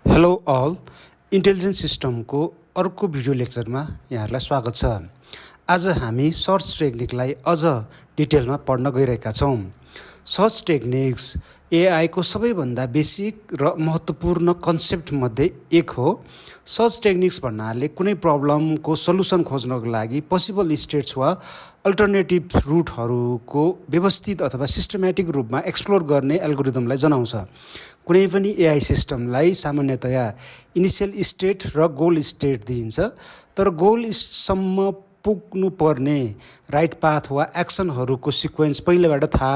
Hello all intelligence सिस्टमको अर्को video लेक्चरमा यहाँहरूलाई स्वागत छ। आज हामी सर्च टेक्निकलाई अझ डिटेलमा पढ्न गइरहेका छौँ। सर्च टेक्निक्स एआईको सबैभन्दा बेसिक र महत्त्वपूर्ण कन्सेप्टमध्ये एक हो। सर्च टेक्निक्स भन्नाले कुनै प्रब्लमको सल्युसन खोज्नको लागि पोसिबल स्टेट्स वा अल्टरनेटिभ रुटहरूको व्यवस्थित अथवा सिस्टमेटिक रूपमा एक्सप्लोर गर्ने एल्गोरिदमलाई जनाउँछ। कुनै पनि एआई सिस्टमलाई सामान्यतया इनिसियल स्टेट र गोल स्टेट दिइन्छ, तर गोलसम्म पुग्नुपर्ने राइट पाथ वा एक्सनहरूको सिक्वेन्स पहिलेबाट थाहा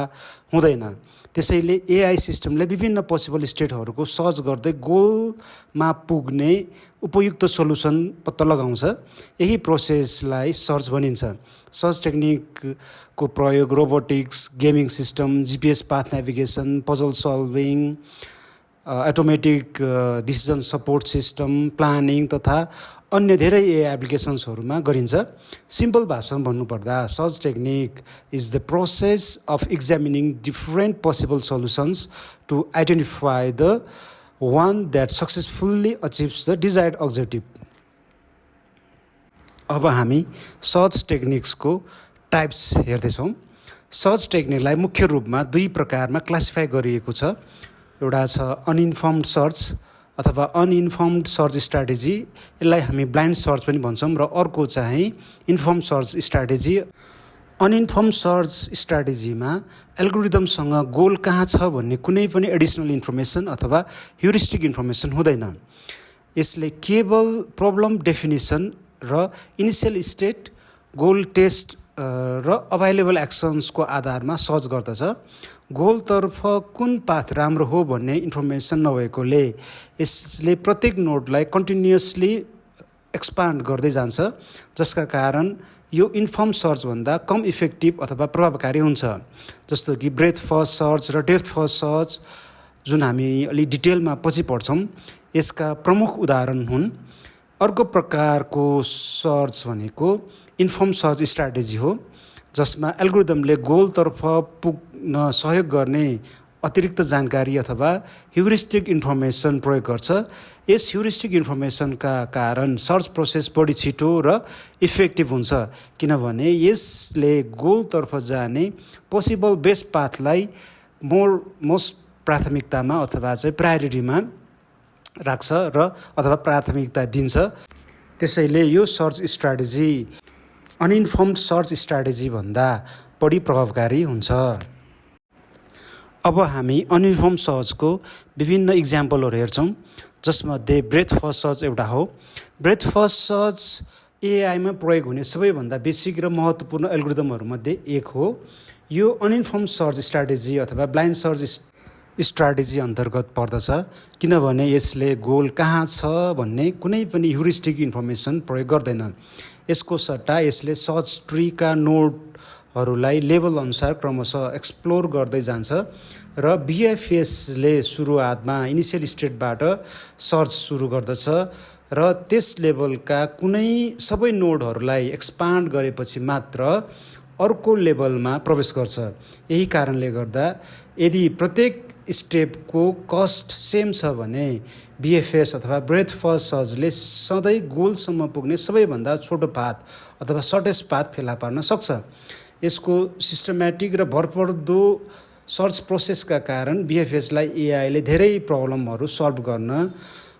हुँदैन। त्यसैले एआई सिस्टमले विभिन्न पोसिबल स्टेटहरूको सर्च गर्दै गोलमा पुग्ने उपयुक्त सल्युसन पत्ता लगाउँछ। यही प्रोसेसलाई सर्च भनिन्छ। सर्च टेक्निकको प्रयोग robotics, gaming system, GPS path navigation, puzzle solving, automatic decision support system, planning तथा अन्य धेरै एआई एप्लिकेसन्सहरूमा गरिन्छ। सिम्पल भाषामा भन्नुपर्दा search technique is the process of examining different possible solutions to identify the one that successfully achieves the desired objective. अब हामी search टेक्निक्सको टाइप्स हेर्दैछौँ। सर्च टेक्निकलाई मुख्य रूपमा दुई प्रकारमा क्लासिफाई गरिएको छ। एउटा छ अनइन्फर्म्ड सर्च अथवा अनइन्फर्म्ड सर्च स्ट्राटेजी, यसलाई हामी ब्लाइन्ड सर्च पनि भन्छौँ, र अर्को चाहिँ informed search strategy. Uninformed search स्ट्राटेजीमा एल्गोरिदमसँग गोल कहाँ छ भन्ने कुनै पनि एडिसनल इन्फर्मेसन अथवा ह्युरिस्टिक इन्फर्मेसन हुँदैन। यसले केवल प्रब्लम डेफिनिसन र इनिसियल स्टेट, गोल टेस्ट र अभाइलेबल एक्सन्सको आधारमा सर्च गर्दछ। गोलतर्फ कुन पाथ राम्रो हो भन्ने इन्फर्मेसन नभएकोले यसले प्रत्येक नोडलाई कन्टिन्युसली एक्सपान्ड गर्दै जान्छ, जसका कारण यो इन्फर्म सर्चभन्दा कम इफेक्टिभ अथवा प्रभावकारी हुन्छ। जस्तो कि ब्रेथ फर्स्ट सर्च र डेप्थ फर्स्ट सर्च, जुन हामी अलि डिटेलमा पछि पढ्छौँ, यसका प्रमुख उदाहरण हुन्। अर्को प्रकारको सर्च भनेको इन्फर्म सर्च स्ट्राटेजी हो, जसमा एल्गोरिदमले गोलतर्फ पुग्न सहयोग गर्ने अतिरिक्त जानकारी अथवा ह्युरिस्टिक इन्फर्मेसन प्रयोग गर्छ। यस ह्युरिस्टिक इन्फर्मेसनका कारण सर्च प्रोसेस बढी छिटो र इफेक्टिभ हुन्छ, किनभने यसले गोलतर्फ जाने पोसिबल बेस्ट पाथलाई मोस्ट प्राथमिकतामा अथवा चाहिँ प्रायोरिटीमा राख्छ र अथवा प्राथमिकता दिन्छ। त्यसैले यो सर्च स्ट्राटेजी अनइन्फर्म्ड सर्च स्ट्राटेजी भन्दा बढी प्रभावकारी हुन्छ। अब हामी अनइन्फर्म सर्चको विभिन्न इक्जाम्पलहरू हेर्छौँ, जसमध्ये ब्रेथ फर्स्ट सर्च एउटा हो। ब्रेथ फर्स्ट सर्च एआईमा प्रयोग हुने सबैभन्दा बेसिक र महत्त्वपूर्ण एल्गोरिदमहरूमध्ये एक हो। यो अनइन्फर्म सर्च स्ट्राटेजी अथवा ब्लाइन्ड सर्च स्ट्राटेजी अन्तर्गत पर्दछ, किनभने यसले गोल कहाँ छ भन्ने कुनै पनि ह्युरिस्टिक इन्फर्मेसन प्रयोग गर्दैन। यसको सट्टा यसले सर्च ट्रीका नोडहरूलाई लेभल अनुसार क्रमशः एक्सप्लोर गर्दै जान्छ र बिएफएसले सुरुवातमा इनिसियल स्टेटबाट सर्च सुरु गर्दछ र त्यस लेभलका कुनै सबै नोडहरूलाई एक्सपान्ड गरेपछि मात्र अर्को लेभलमा प्रवेश गर्छ। यही कारणले गर्दा यदि प्रत्येक स्टेपको कस्ट सेम छ भने बिएफएस अथवा ब्रेथ फर्स्ट सर्चले सधैँ गोलसम्म पुग्ने सबैभन्दा छोटो पाथ अथवा सर्टेस्ट पाथ फेला पार्न सक्छ। यसको सिस्टमेटिक र भरपर्दो सर्च प्रोसेसका कारण बिएफएसलाई एआईले धेरै प्रब्लमहरू सल्भ गर्न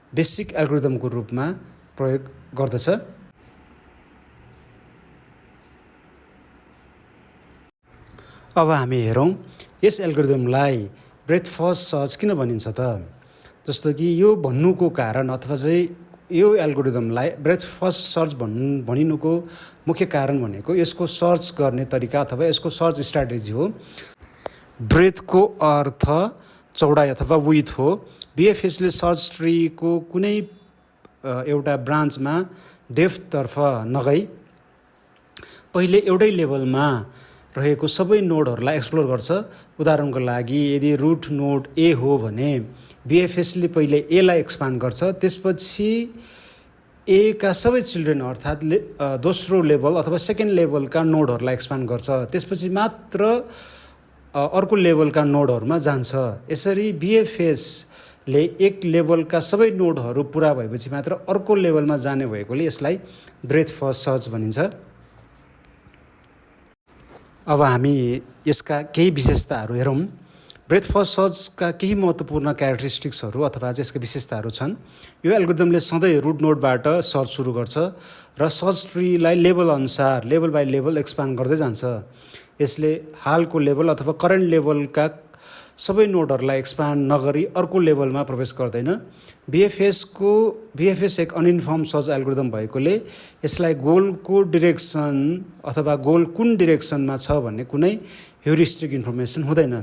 बेसिक एल्गोरिदमको रूपमा प्रयोग गर्दछ। अब हामी हेरौँ यस एल्गोरिदमलाई ब्रेथ फर्स्ट सर्च किन भनिन्छ त। जस्तो कि यो भन्नुको कारण अथवा चाहिँ यो एल्गोरिदमलाई ब्रेथ फर्स्ट सर्च भनिनुको मुख्य कारण भनेको यसको सर्च गर्ने तरिका अथवा यसको सर्च स्ट्राटेजी हो। ब्रेथको अर्थ चौडाइ अथवा विड्थ हो। बिएफएसले सर्च ट्रीको कुनै एउटा ब्रान्चमा डेप्थतर्फ नगई पहिले एउटै लेभलमा रहेको सबै नोडहरूलाई एक्सप्लोर गर्छ। उदाहरणको लागि यदि रुट नोड ए हो भने बिएफएसले पहिले एलाई एक्सपान्ड गर्छ, त्यसपछि ए का सबै चिल्ड्रेन अर्थात् दोस्रो लेभल अथवा सेकेन्ड लेभलका नोडहरूलाई एक्सपान्ड गर्छ, त्यसपछि मात्र अर्को लेभलका नोडहरूमा जान्छ। यसरी बिएफएस ले एक लेभलका सबै नोडहरू पुरा भएपछि मात्र अर्को लेभलमा जाने भएकोले यसलाई ब्रेथ फर्स्ट सर्च भनिन्छ। अब हामी यसका केही विशेषताहरू हेरौँ। ब्रेथ फर्स्ट सर्चका केही महत्त्वपूर्ण क्यारेक्टरिस्टिक्सहरू अथवा चाहिँ यसका विशेषताहरू छन्। यो एल्गोरिदमले सधैँ रुट नोडबाट सर्च सुरु गर्छ र सर्च ट्रीलाई लेभल अनुसार लेभल बाई लेभल एक्सपान्ड गर्दै जान्छ। यसले हालको लेभल अथवा करेन्ट लेभलका सबै नोडहरूलाई एक्सपान्ड नगरी अर्को लेभलमा प्रवेश गर्दैन। बीएफएस एक अनइन्फर्म सर्च एल्गोरिदम भएकोले यसलाई गोलको डिरेक्सन अथवा गोल कुन डिरेक्सनमा छ भन्ने कुनै ह्युरिस्टिक इन्फर्मेसन हुँदैन।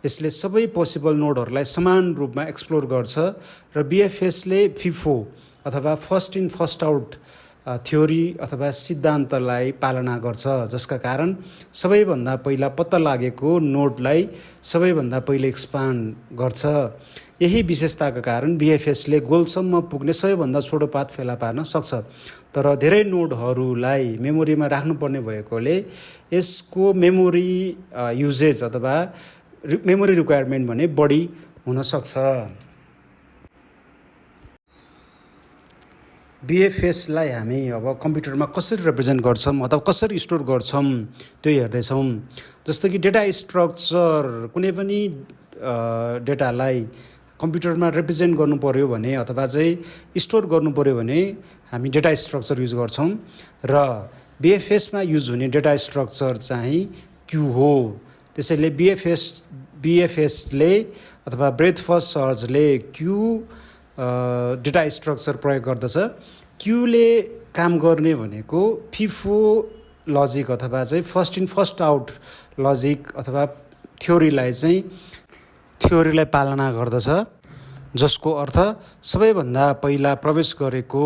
यसले सबै पोसिबल नोडहरूलाई समान रूपमा एक्सप्लोर गर्छ र बीएफएसले फिफो अथवा first in first out theory अथवा सिद्धान्तलाई पालना गर्छ, जसका कारण सबैभन्दा पहिला पत्ता लागेको नोडलाई सबैभन्दा पहिले एक्सपान्ड गर्छ। यही विशेषताका कारण बीएफएसले गोलसम्म पुग्ने सबैभन्दा छोटो पाथ फेला पार्न सक्छ। तर धेरै नोडहरूलाई मेमोरीमा राख्नुपर्ने भएकोले यसको मेमोरी युजेज अथवा मेमोरी रिक्वायरमेन्ट भने बढी हुन सक्छ। बीएफएसलाई हामी अब कम्प्युटरमा कसरी रिप्रेजेन्ट गर्छौँ अथवा कसरी स्टोर गर्छौँ त्यो हेर्दैछौँ। जस्तो कि डेटा स्ट्रक्चर, कुनै पनि डेटालाई कम्प्युटरमा रिप्रेजेन्ट गर्नु पर्यो भने अथवा चाहिँ स्टोर गर्नु पर्यो भने हामी डेटा स्ट्रक्चर युज गर्छौँ र बीएफएसमा युज हुने डेटा स्ट्रक्चर चाहिँ क्यू हो। त्यसैले बीएफएसले अथवा ब्रेथ फर्स्ट सर्चले क्यू डेटा स्ट्रक्चर प्रयोग गर्दछ। क्यूले काम गर्ने भनेको फिफो लजिक अथवा चाहिँ first in first out logic अथवा थ्योरीलाई पालना गर्दछ, जसको अर्थ सबैभन्दा पहिला प्रवेश गरेको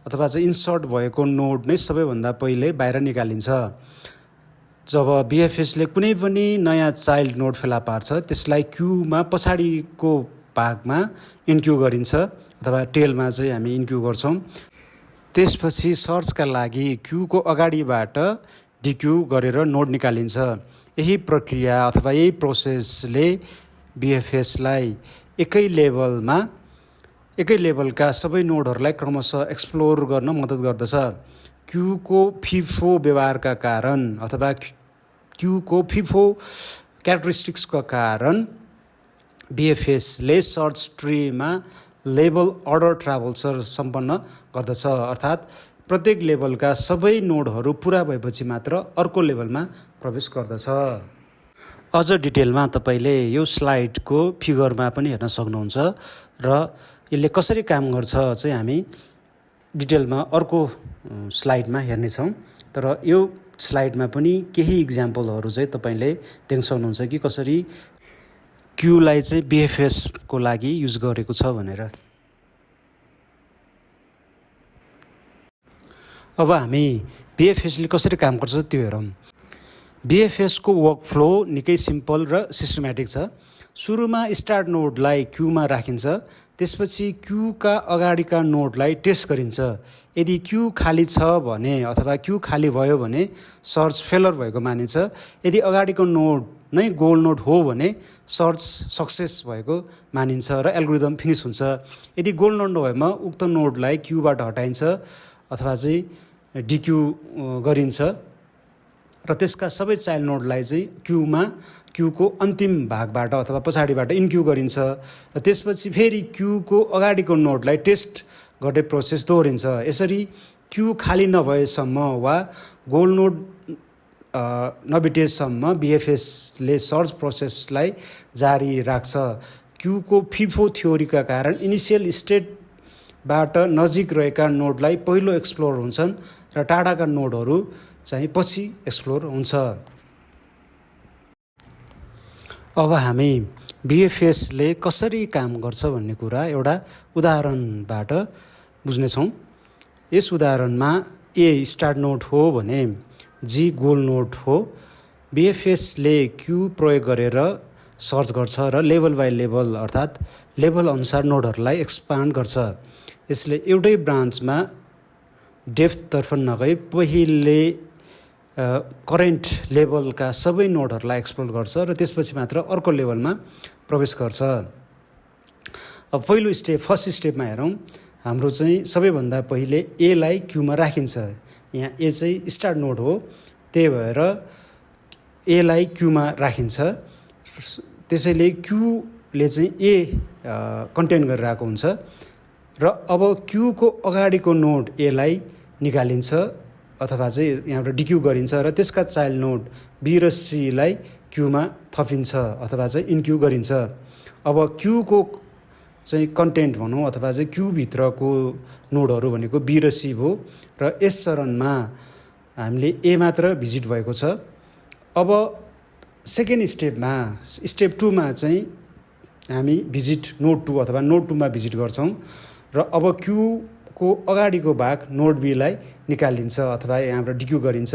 अथवा चाहिँ इन्सर्ट भएको नोड नै सबैभन्दा पहिले बाहिर निकालिन्छ। जब बीएफएसले कुनै पनि नयाँ चाइल्ड नोड फेला पार्छ त्यसलाई क्यूमा पछाडिको भागमा इन्क्यू गरिन्छ अथवा टेलमा चाहिँ हामी इन्क्यू गर्छौँ। त्यसपछि सर्चका लागि क्यूको अगाडिबाट डिक्यू गरेर नोड निकालिन्छ। यही प्रक्रिया अथवा यही प्रोसेसले बीएफएसलाई एकै लेभलका सबै नोडहरूलाई क्रमशः एक्सप्लोर गर्न मद्दत गर्दछ। क्यूको फिफो व्यवहारका कारण अथवा क्यूको फिफो क्यारेक्टरिस्टिक्सका कारण बीएफएसले सर्च ट्रीमा लेभल अर्डर ट्राभल्सर सम्पन्न गर्दछ, अर्थात् प्रत्येक लेभलका सबै नोडहरू पुरा भएपछि मात्र अर्को लेभलमा प्रवेश गर्दछ। अझ डिटेलमा तपाईँले यो स्लाइडको फिगरमा पनि हेर्न सक्नुहुन्छ र यसले कसरी काम गर्छ चाहिँ हामी डिटेलमा अर्को स्लाइडमा हेर्नेछौँ। तर यो स्लाइडमा पनि केही इक्जाम्पलहरू चाहिँ तपाईँले देख्न सक्नुहुन्छ कि कसरी क्यूलाई चाहिँ बीएफएसको लागि युज गरेको छ भनेर। अब हामी बीएफएसले कसरी काम गर्छ त्यो हेरौँ। बीएफएसको वर्कफ्लो निकै सिम्पल र सिस्टमेटिक छ। सुरुमा स्टार्ट नोडलाई क्यूमा राखिन्छ, त्यसपछि क्यूका अगाडिका नोडलाई टेस्ट गरिन्छ। यदि क्यू खाली छ भने अथवा क्यू खाली भयो भने सर्च फेलर भएको मानिन्छ। यदि अगाडिको नोड नै गोल नोड हो भने सर्च सक्सेस भएको मानिन्छ र एल्गोरिदम फिनिस हुन्छ। यदि गोल नोड नभएमा उक्त नोडलाई क्यूबाट हटाइन्छ अथवा चाहिँ डिक्यू गरिन्छ र त्यसका सबै चाइल्ड नोडलाई चाहिँ क्यूको अन्तिम भागबाट अथवा पछाडिबाट इन्क्यू गरिन्छ र त्यसपछि फेरि क्यूको अगाडिको नोडलाई टेस्ट गर्ने प्रोसेस दोहोरिन्छ। यसरी क्यू खाली नभएसम्म वा गोल नोड नबिटेसम्म बीएफएसले सर्च प्रोसेसलाई जारी राख्छ। क्यूको फिफो थ्योरीका कारण इनिसियल स्टेटबाट नजिक रहेका नोडलाई पहिलो एक्सप्लोर हुन्छन् र टाढाका नोडहरू चाहिँ पछि एक्सप्लोर हुन्छ। अब हामी बीएफएसले कसरी काम गर्छ भन्ने कुरा एउटा उदाहरणबाट बुझ्नेछौँ। यस उदाहरणमा ए स्टार्ट नोड हो भने जी गोल नोड हो। बीएफएसले क्यू प्रयोग गरेर सर्च गर्छ र लेभल बाई लेभल अर्थात् लेभल अनुसार नोडहरूलाई एक्सपान्ड गर्छ। यसले एउटै ब्रान्चमा डेप्थतर्फ नगई पहिले करेन्ट लेभलका सबै नोडहरूलाई एक्सप्लोर गर्छ र त्यसपछि मात्र अर्को लेभलमा प्रवेश गर्छ। अब पहिलो स्टेप फर्स्ट स्टेपमा हेरौँ, हाम्रो चाहिँ सबैभन्दा पहिले एलाई क्यूमा राखिन्छ। यहाँ ए चाहिँ स्टार्ट नोड हो, त्यही भएर एलाई क्यूमा राखिन्छ। त्यसैले क्यूले चाहिँ ए कन्टेन गरेर आएको हुन्छ र अब क्यूको अगाडिको नोड एलाई निकालिन्छ अथवा चाहिँ यहाँबाट डिक्यू गरिन्छ र त्यसका चाइल्ड नोड बी र सीलाई क्यूमा थपिन्छ अथवा चाहिँ इन्क्यू गरिन्छ। अब क्यूको चाहिँ कन्टेन्ट भनौँ अथवा चाहिँ क्यूभित्रको नोडहरू भनेको बी र सी भयो र यस चरणमा हामीले ए मात्र भिजिट भएको छ। अब सेकेन्ड स्टेपमा स्टेप 2 मा चाहिँ हामी भिजिट नोड 2 अथवा नोड 2 मा भिजिट गर्छौँ र अब क्यूको अगाडिको भाग नोड बीलाई निकालिन्छ अथवा यहाँबाट डिक्यू गरिन्छ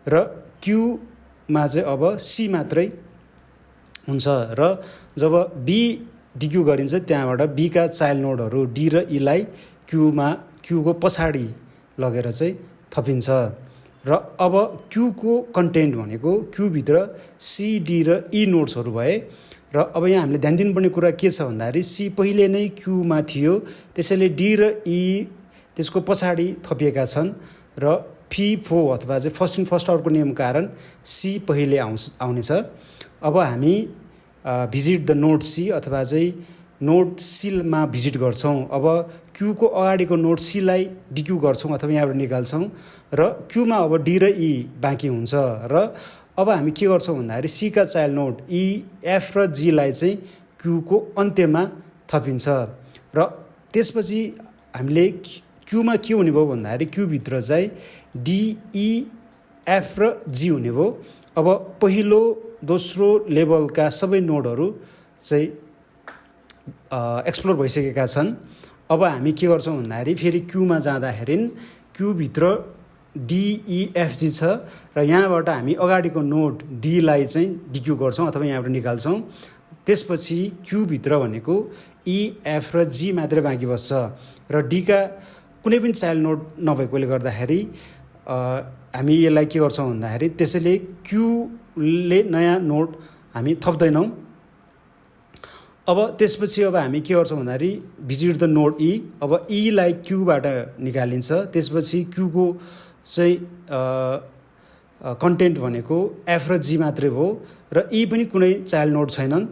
र क्यूमा चाहिँ अब सी मात्रै हुन्छ र जब बी डिक्यू गरिन्छ त्यहाँबाट बीका चाइल्ड नोडहरू डी र ईलाई क्यूको पछाडि लगेर चाहिँ थपिन्छ र अब क्यूको कन्टेन्ट भनेको क्यूभित्र सी डी र ई नोड्सहरू भए र अब यहाँ हामीले ध्यान दिनुपर्ने कुरा के छ भन्दाखेरि सी पहिले नै क्यूमा थियो, त्यसैले डी र ई त्यसको पछाडि थपिएका छन् र FIFO अथवा चाहिँ फर्स्ट इन फर्स्ट आउटको नियम कारण सी पहिले आउनेछ। अब हामी भिजिट द नोड सी अथवा चाहिँ नोड सीमा भिजिट गर्छौँ। अब क्यूको अगाडिको नोड सीलाई डिक्यू गर्छौँ अथवा यहाँबाट निकाल्छौँ र क्यूमा अब डी र ई बाँकी हुन्छ र अब हामी के गर्छौँ भन्दाखेरि caeca child node E F र जीलाई चाहिँ क्यूको अन्त्यमा थपिन्छ र त्यसपछि हामीले क्यूमा के हुने भयो भन्दाखेरि क्यूभित्र चाहिँ डिई एफ र जी हुने भयो। अब पहिलो दोस्रो लेभलका सबै नोडहरू चाहिँ एक्सप्लोर भइसकेका छन्। अब हामी के गर्छौँ भन्दाखेरि फेरि क्यूमा जाँदाखेरि क्यूभित्र डिइएफजी छ र यहाँबाट हामी अगाडिको नोड डीलाई चाहिँ डिक्यू गर्छौँ अथवा यहाँबाट निकाल्छौँ। त्यसपछि क्यूभित्र भनेको इएफ र जी मात्रै बाँकी बस्छ र डीका कुनै पनि चाइल्ड नोड नभएकोले गर्दाखेरि हामी यसलाई के गर्छौँ भन्दाखेरि त्यसैले क्यूले नयाँ नोड हामी थप्दैनौँ। अब त्यसपछि अब हामी के गर्छौँ भन्दाखेरि भिजिट द नोड ई। अब ईलाई क्यूबाट निकालिन्छ, त्यसपछि क्यूको चाहिँ कन्टेन्ट भनेको एफ र जी मात्रै भयो र ई पनि कुनै चाइल्ड नोड छैनन्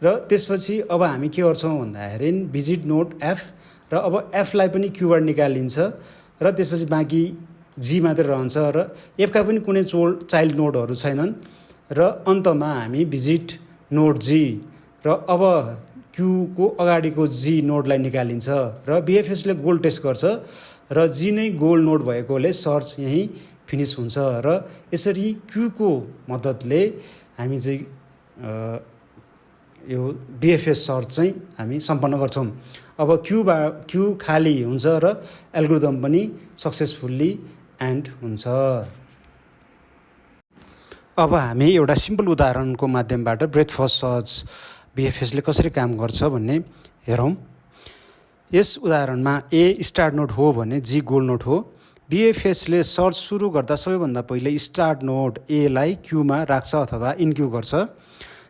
र त्यसपछि अब हामी के गर्छौँ भन्दाखेरि भिजिट नोड एफ र अब एफलाई पनि क्यूबाट निकालिन्छ र त्यसपछि बाँकी जी मात्रै रहन्छ र एफका पनि कुनै चाइल्ड नोडहरू छैनन् र अन्तमा हामी भिजिट नोड जी र अब क्यूको अगाडिको जी नोडलाई निकालिन्छ र बिएफएसले गोल टेस्ट गर्छ र जी नै गोल नोड भएकोले सर्च यहीँ फिनिस हुन्छ र यसरी क्यूको मद्दतले हामी चाहिँ यो बिएफएस सर्च चाहिँ हामी सम्पन्न गर्छौँ। अब क्यू खाली हुन्छ र एल्गोरिदम पनि सक्सेसफुल्ली एन्ड हुन्छ। अब हामी एउटा सिम्पल उदाहरणको माध्यमबाट ब्रेथ फर्स्ट सर्च बिएफएसले कसरी काम गर्छ भन्ने हेरौँ। यस उदाहरणमा ए स्टार्ट नोड हो भने जी गोल नोड हो। बिएफएसले सर्च सुरु गर्दा सबैभन्दा पहिले स्टार्ट नोड एलाई क्यूमा राख्छ अथवा इन्क्यू गर्छ।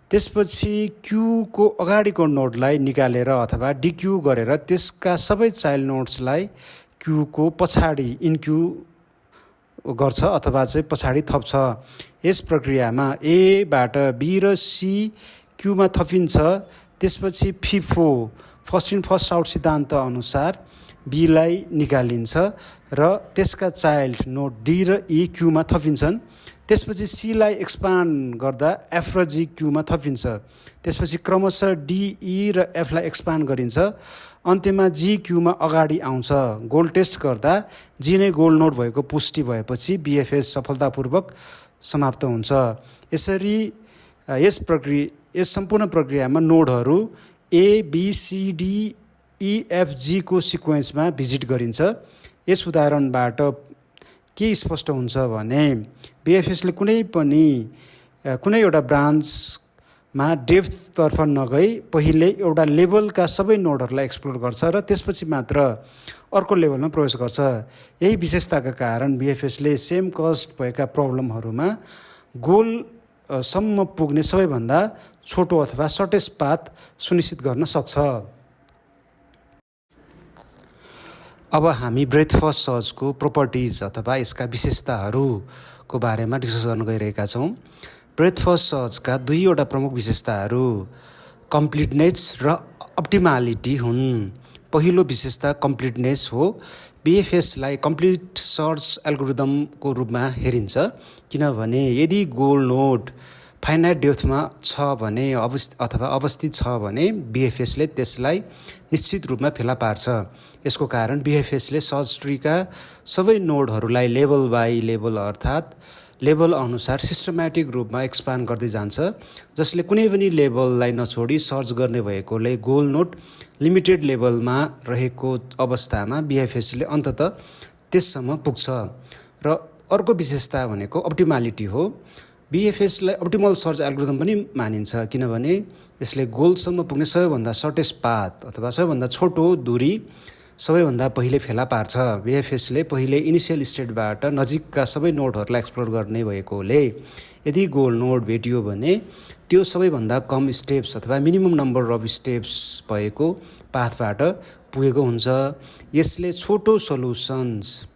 त्यसपछि क्यूको अगाडिको नोडलाई निकालेर अथवा डिक्यू गरेर त्यसका सबै चाइल्ड नोड्सलाई क्यूको पछाडि इन्क्यू गर्छ अथवा चाहिँ पछाडि थप्छ। यस प्रक्रियामा एबाट बी र सी क्यूमा थपिन्छ। त्यसपछि FIFO first in first out सिद्धान्त अनुसार बीलाई निकालिन्छ र त्यसका चाइल्ड नोड डी र ई क्यूमा थपिन्छन्। त्यसपछि सीलाई एक्सपान्ड गर्दा एफ र जी क्यूमा थपिन्छ। त्यसपछि क्रमशः डिई र एफलाई एक्सपान्ड गरिन्छ। अन्त्यमा जी क्यूमा अगाडि आउँछ। गोल टेस्ट गर्दा जी नै गोल नोड भएको पुष्टि भएपछि बिएफएस सफलतापूर्वक समाप्त हुन्छ। यसरी यस सम्पूर्ण प्रक्रियामा नोडहरू ABCDEFG को सिक्वेन्समा भिजिट गरिन्छ। यस उदाहरणबाट के स्पष्ट हुन्छ भने बिएफएसले कुनै एउटा ब्रान्चमा डेप्थतर्फ नगई पहिले एउटा लेभलका सबै नोडहरूलाई एक्सप्लोर गर्छ र त्यसपछि मात्र अर्को लेभलमा प्रवेश गर्छ। यही विशेषताका कारण बिएफएसले सेम कस्ट भएका प्रब्लमहरूमा गोलसम्म पुग्ने सबैभन्दा छोटो अथवा सर्टेस्ट पाथ सुनिश्चित गर्न सक्छ। अब हामी ब्रेथ फर्स्ट सर्चको प्रोपर्टिज अथवा यसका विशेषताहरूको बारेमा डिस्कस गर्न गइरहेका छौँ। ब्रेथ फर्स्ट सर्चका दुईवटा प्रमुख विशेषताहरू कम्प्लिटनेस र अप्टिमालिटी हुन्। पहिलो विशेषता कम्प्लिटनेस हो। बीएफएसलाई कम्प्लिट सर्च एल्गोरिदमको रूपमा हेरिन्छ, किनभने यदि गोल नोड फाइनाइट डेप्थमा छ भने अथवा अवस्थित छ भने बीएफएसले त्यसलाई निश्चित रूपमा फेला पार्छ। यसको कारण बीएफएसले सर्च ट्रीका सबै नोडहरूलाई लेभल बाई लेभल अर्थात् लेभल अनुसार सिस्टमेटिक रूपमा एक्सपान्ड गर्दै जान्छ, जसले कुनै पनि लेभललाई नछोडी सर्च गर्ने भएकोले गोल नोड लिमिटेड लेभलमा रहेको अवस्थामा बीएफएसले अन्ततः त्यससम्म पुग्छ। र अर्को विशेषता भनेको अप्टिमालिटी हो। बीएफएसलाई अप्टिमल सर्च एल्गोरिदम पनि मानिन्छ, किनभने यसले गोलसम्म पुग्ने सबैभन्दा सर्टेस्ट पाथ अथवा सबैभन्दा छोटो दूरी सबैभन्दा पहिले फेला पार्छ। बीएफएसले पहिले इनिसियल स्टेटबाट नजिकका सबै नोडहरूलाई एक्सप्लोर गर्ने भएकोले यदि गोल नोड भेटियो भने त्यो सबैभन्दा कम स्टेप्स अथवा मिनिमम नम्बर अफ स्टेप्स भएको पाथबाट पुगेको हुन्छ। यसले छोटो सल्युसन्सलाई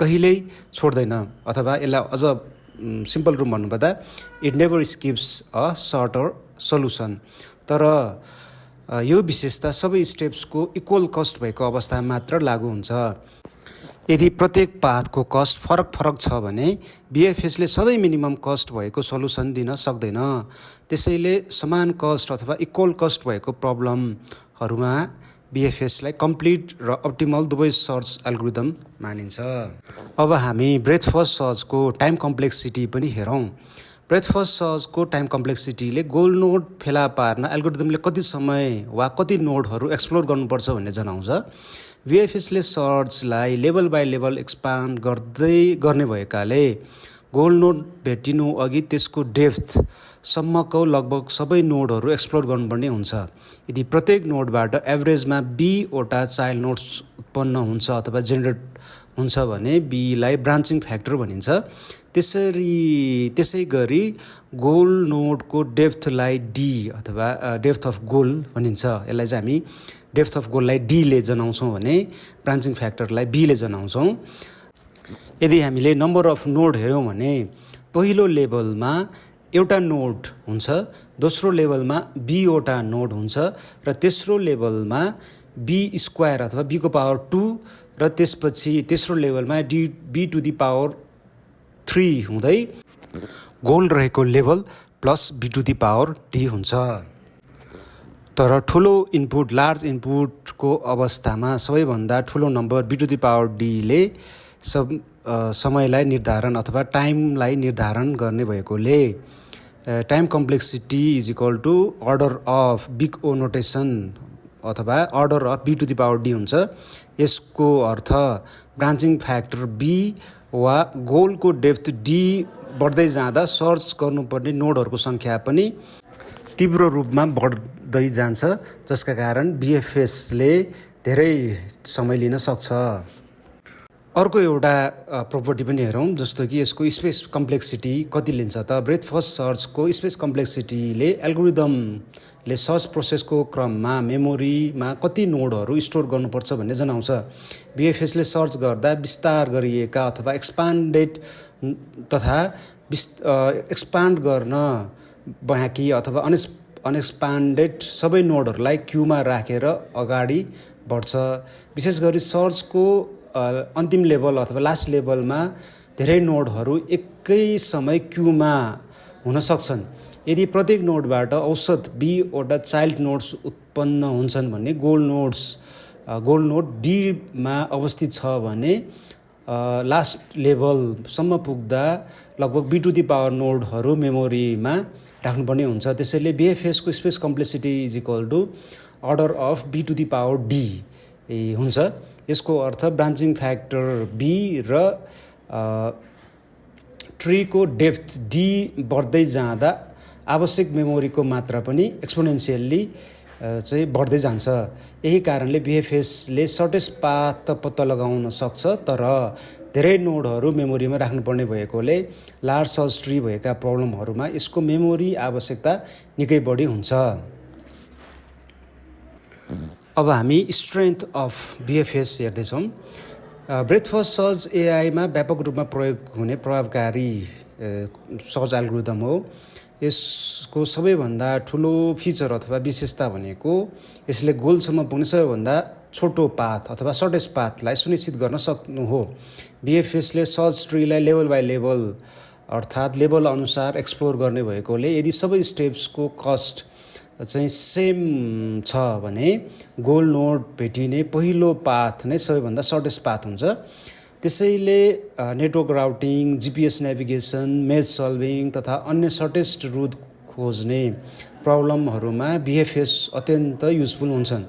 कहिल्यै छोड्दैन, अथवा यसलाई अझ सिम्पल रूप भन्नुपर्दा it never skips a shorter solution. तर यो विशेषता सबै स्टेप्सको इक्वल कस्ट भएको अवस्थामा मात्र लागू हुन्छ। यदि प्रत्येक पाथको कस्ट फरक छ भने बीएफएसले सधैँ मिनिमम कस्ट भएको सल्युसन दिन सक्दैन। त्यसैले समान कस्ट अथवा इक्वल कस्ट भएको प्रब्लमहरूमा बीएफएसलाई कम्प्लिट र अप्टिमल दुवै सर्च एल्गोरिदम मानिन्छ। अब हामी ब्रेथ फर्स्ट सर्चको टाइम कम्प्लेक्सिटी पनि हेरौँ। ब्रेथ फर्स्ट सर्चको टाइम कम्प्लेक्सिटीले गोल नोड फेला पार्न एल्गोरिदमले कति समय वा कति नोडहरू एक्सप्लोर गर्नुपर्छ भन्ने जनाउँछ। बीएफएसले सर्चलाई लेभल बाई लेभल एक्सपान्ड गर्ने भएकाले गोल नोड भेटिनु अघि त्यसको डेप्थसम्मको लगभग सबै नोडहरू एक्सप्लोर गर्नुपर्ने हुन्छ। यदि प्रत्येक नोडबाट एभरेजमा बीवटा चाइल्ड नोड्स उत्पन्न हुन्छ अथवा जेनेरेट हुन्छ भने बीलाई ब्रान्चिङ फ्याक्टर भनिन्छ। त्यसै गरी गोल नोडको डेप्थलाई डी अथवा डेप्थ अफ गोल भनिन्छ। यसलाई चाहिँ हामी डेप्थ अफ गोललाई डीले जनाउँछौँ भने ब्रान्चिङ फ्याक्टरलाई बीले जनाउँछौँ। यदि हामीले नम्बर अफ नोड हेऱ्यौँ भने पहिलो लेभलमा एउटा नोड हुन्छ, दोस्रो लेभलमा बीवटा नोड हुन्छ र तेस्रो लेभलमा बी स्क्वायर अथवा बीको पावर 2 र त्यसपछि तेस्रो लेभलमा बी टु दी पावर 3 हुँदै गोल रहेको level plus B to the power D हुन्छ। तर ठुलो इनपुट लार्ज इनपुटको अवस्थामा सबैभन्दा ठुलो number B to the power डीले समयलाई निर्धारण अथवा टाइमलाई निर्धारण गर्ने भएकोले time complexity is equal to order of big O notation अथवा order of B to the power D हुन्छ। यसको अर्थ ब्रान्चिङ फ्याक्टर बी वा गोलको डेप्थ डी बढ्दै जाँदा सर्च गर्नुपर्ने नोडहरूको सङ्ख्या पनि तीव्र रूपमा बढ्दै जान्छ, जसका कारण बीएफएसले धेरै समय लिन सक्छ। अर्को एउटा प्रोपर्टी पनि हेरौँ, जस्तो कि यसको स्पेस कम्प्लेक्सिटी कति लिन्छ त। ब्रेथ फर्स्ट सर्चको स्पेस कम्प्लेक्सिटीले एल्गोरिदमले सर्च प्रोसेसको क्रममा मेमोरीमा कति नोडहरू स्टोर गर्नुपर्छ भन्ने जनाउँछ। बीएफएसले सर्च गर्दा विस्तार गरिएका अथवा एक्सपान्ड गर्न बाँकी अथवा अनएक्सपान्डेड सबै नोडहरूलाई क्यूमा राखेर अगाडि बढ्छ। विशेष गरी सर्चको अन्तिम लेभल अथवा लास्ट लेभलमा धेरै नोडहरू एकै समय क्यूमा हुन सक्छन्। यदि प्रत्येक नोडबाट औसत बीवटा चाइल्ड नोड्स उत्पन्न हुन्छन् भने गोल नोड डीमा अवस्थित छ भने लास्ट लेभलसम्म पुग्दा लगभग बी टु दी पावर नोडहरू मेमोरीमा राख्नुपर्ने हुन्छ। त्यसैले बीएफएसको space complexity is equal to order of B to the power D हुन्छ। यसको अर्थ ब्रान्चिङ फ्याक्टर बी र ट्रीको डेप्थ डी बढ्दै जाँदा आवश्यक मेमोरीको मात्रा पनि एक्सपोनेन्सियल्ली चाहिँ बढ्दै जान्छ। यही कारणले बीएफएसले सर्टेस्ट पाथ त पत्ता लगाउन सक्छ, तर धेरै नोडहरू मेमोरीमा राख्नुपर्ने भएकोले लार्ज सर्च ट्री भएका प्रब्लमहरूमा यसको मेमोरी आवश्यकता निकै बढी हुन्छ। अब हामी स्ट्रेन्थ अफ बिएफएस हेर्दैछौँ। ब्रेथ फर्स्ट सर्च एआईमा व्यापक रूपमा प्रयोग हुने प्रभावकारी सर्च एल्गोरिदम हो। यसको सबैभन्दा ठुलो फिचर अथवा विशेषता भनेको यसले गोलसम्म पुग्ने सबैभन्दा छोटो पाथ अथवा सर्टेस्ट पाथलाई सुनिश्चित गर्न सक्नु हो। बिएफएसले सर्च ट्रीलाई लेभल बाई लेभल अर्थात् लेभल अनुसार एक्सप्लोर गर्ने भएकोले यदि सबै स्टेप्सको कस्ट चाहिँ सेम छ भने गोल नोड भेटिने पहिलो पाथ नै सबैभन्दा सर्टेस्ट पाथ हुन्छ। त्यसैले नेटवर्क राउटिङ, जिपिएस नेभिगेसन, मेज सल्भिङ तथा अन्य सर्टेस्ट रुट खोज्ने प्रब्लमहरूमा बिएफएस अत्यन्त युजफुल हुन्छन्।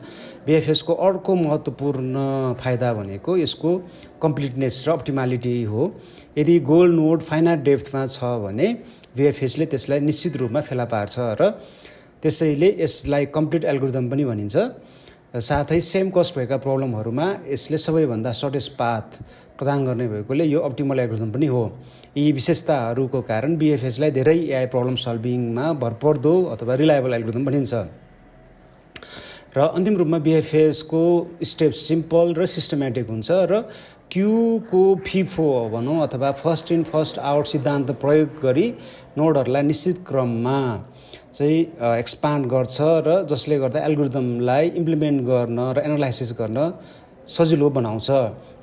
बिएफएसको अर्को महत्त्वपूर्ण फाइदा भनेको यसको कम्प्लिटनेस र अप्टिमालिटी हो। यदि गोल नोड फाइनाइट डेप्थमा छ भने बिएफएसले त्यसलाई निश्चित रूपमा फेला पार्छ र त्यसैले यसलाई कम्प्लिट एल्गोरिदम पनि भनिन्छ। साथै सेम कस्ट भएका प्रब्लमहरूमा यसले सबैभन्दा सर्टेस्ट पाथ प्रदान गर्ने भएकोले यो अप्टिमल एल्गोरिदम पनि हो। यी विशेषताहरूको कारण बिएफएसलाई धेरै एआई प्रब्लम सल्भिङमा भरपर्दो अथवा रिलायबल एल्गोरिदम भनिन्छ। र अन्तिम रूपमा बिएफएसको स्टेप सिम्पल र सिस्टमेटिक हुन्छ र क्यूको फिफो भनौँ अथवा फर्स्ट इन फर्स्ट आउट सिद्धान्त प्रयोग गरी नोडहरूलाई निश्चित क्रममा चाहिँ एक्सपान्ड गर्छ र जसले गर्दा एल्गोरिदमलाई इम्प्लिमेन्ट गर्न र एनालाइसिस गर्न सजिलो बनाउँछ।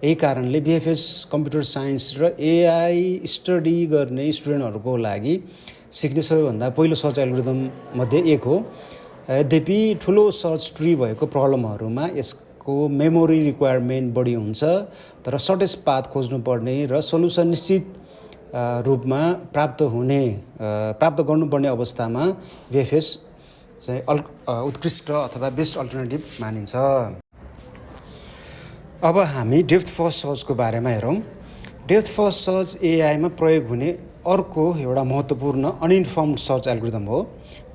यही कारणले बिएफएस कम्प्युटर साइन्स र एआई स्टडी गर्ने स्टुडेन्टहरूको लागि सिक्ने सबैभन्दा पहिलो सर्च एल्गोरिदम मध्ये एक हो। यद्यपि ठुलो सर्च ट्री भएको प्रब्लमहरूमा यसको मेमोरी रिक्वायरमेन्ट बढी हुन्छ, तर सर्टेस्ट पाथ खोज्नुपर्ने र सल्युसन निश्चित रूपमा प्राप्त गर्नुपर्ने अवस्थामा बिएफएस चाहिँ उत्कृष्ट अथवा बेस्ट अल्टरनेटिभ मानिन्छ। अब हामी डेप्थ फर्स्ट सर्चको बारेमा हेरौँ। डेप्थ फर्स्ट सर्च एआईमा प्रयोग हुने अर्को एउटा महत्त्वपूर्ण अनइन्फर्म्ड सर्च एल्गोरिदम हो।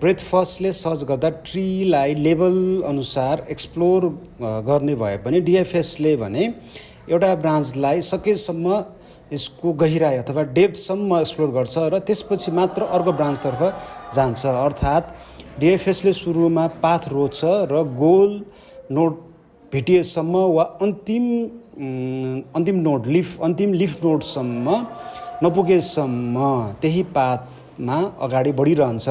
ब्रेथ फर्स्टले सर्च गर्दा ट्रीलाई लेभल अनुसार एक्सप्लोर गर्ने भए पनि डिएफएसले भने एउटा ब्रान्चलाई सकेसम्म यसको गहिराई अथवा डेप्थसम्म एक्सप्लोर गर्छ र त्यसपछि मात्र अर्को ब्रान्चतर्फ जान्छ। अर्थात् डिएफएसले सुरुमा पाथ रोज्छ र गोल नोड भेटिएसम्म वा अन्तिम लिफ नोडसम्म नपुगेसम्म त्यही पाथमा अगाडि बढिरहन्छ।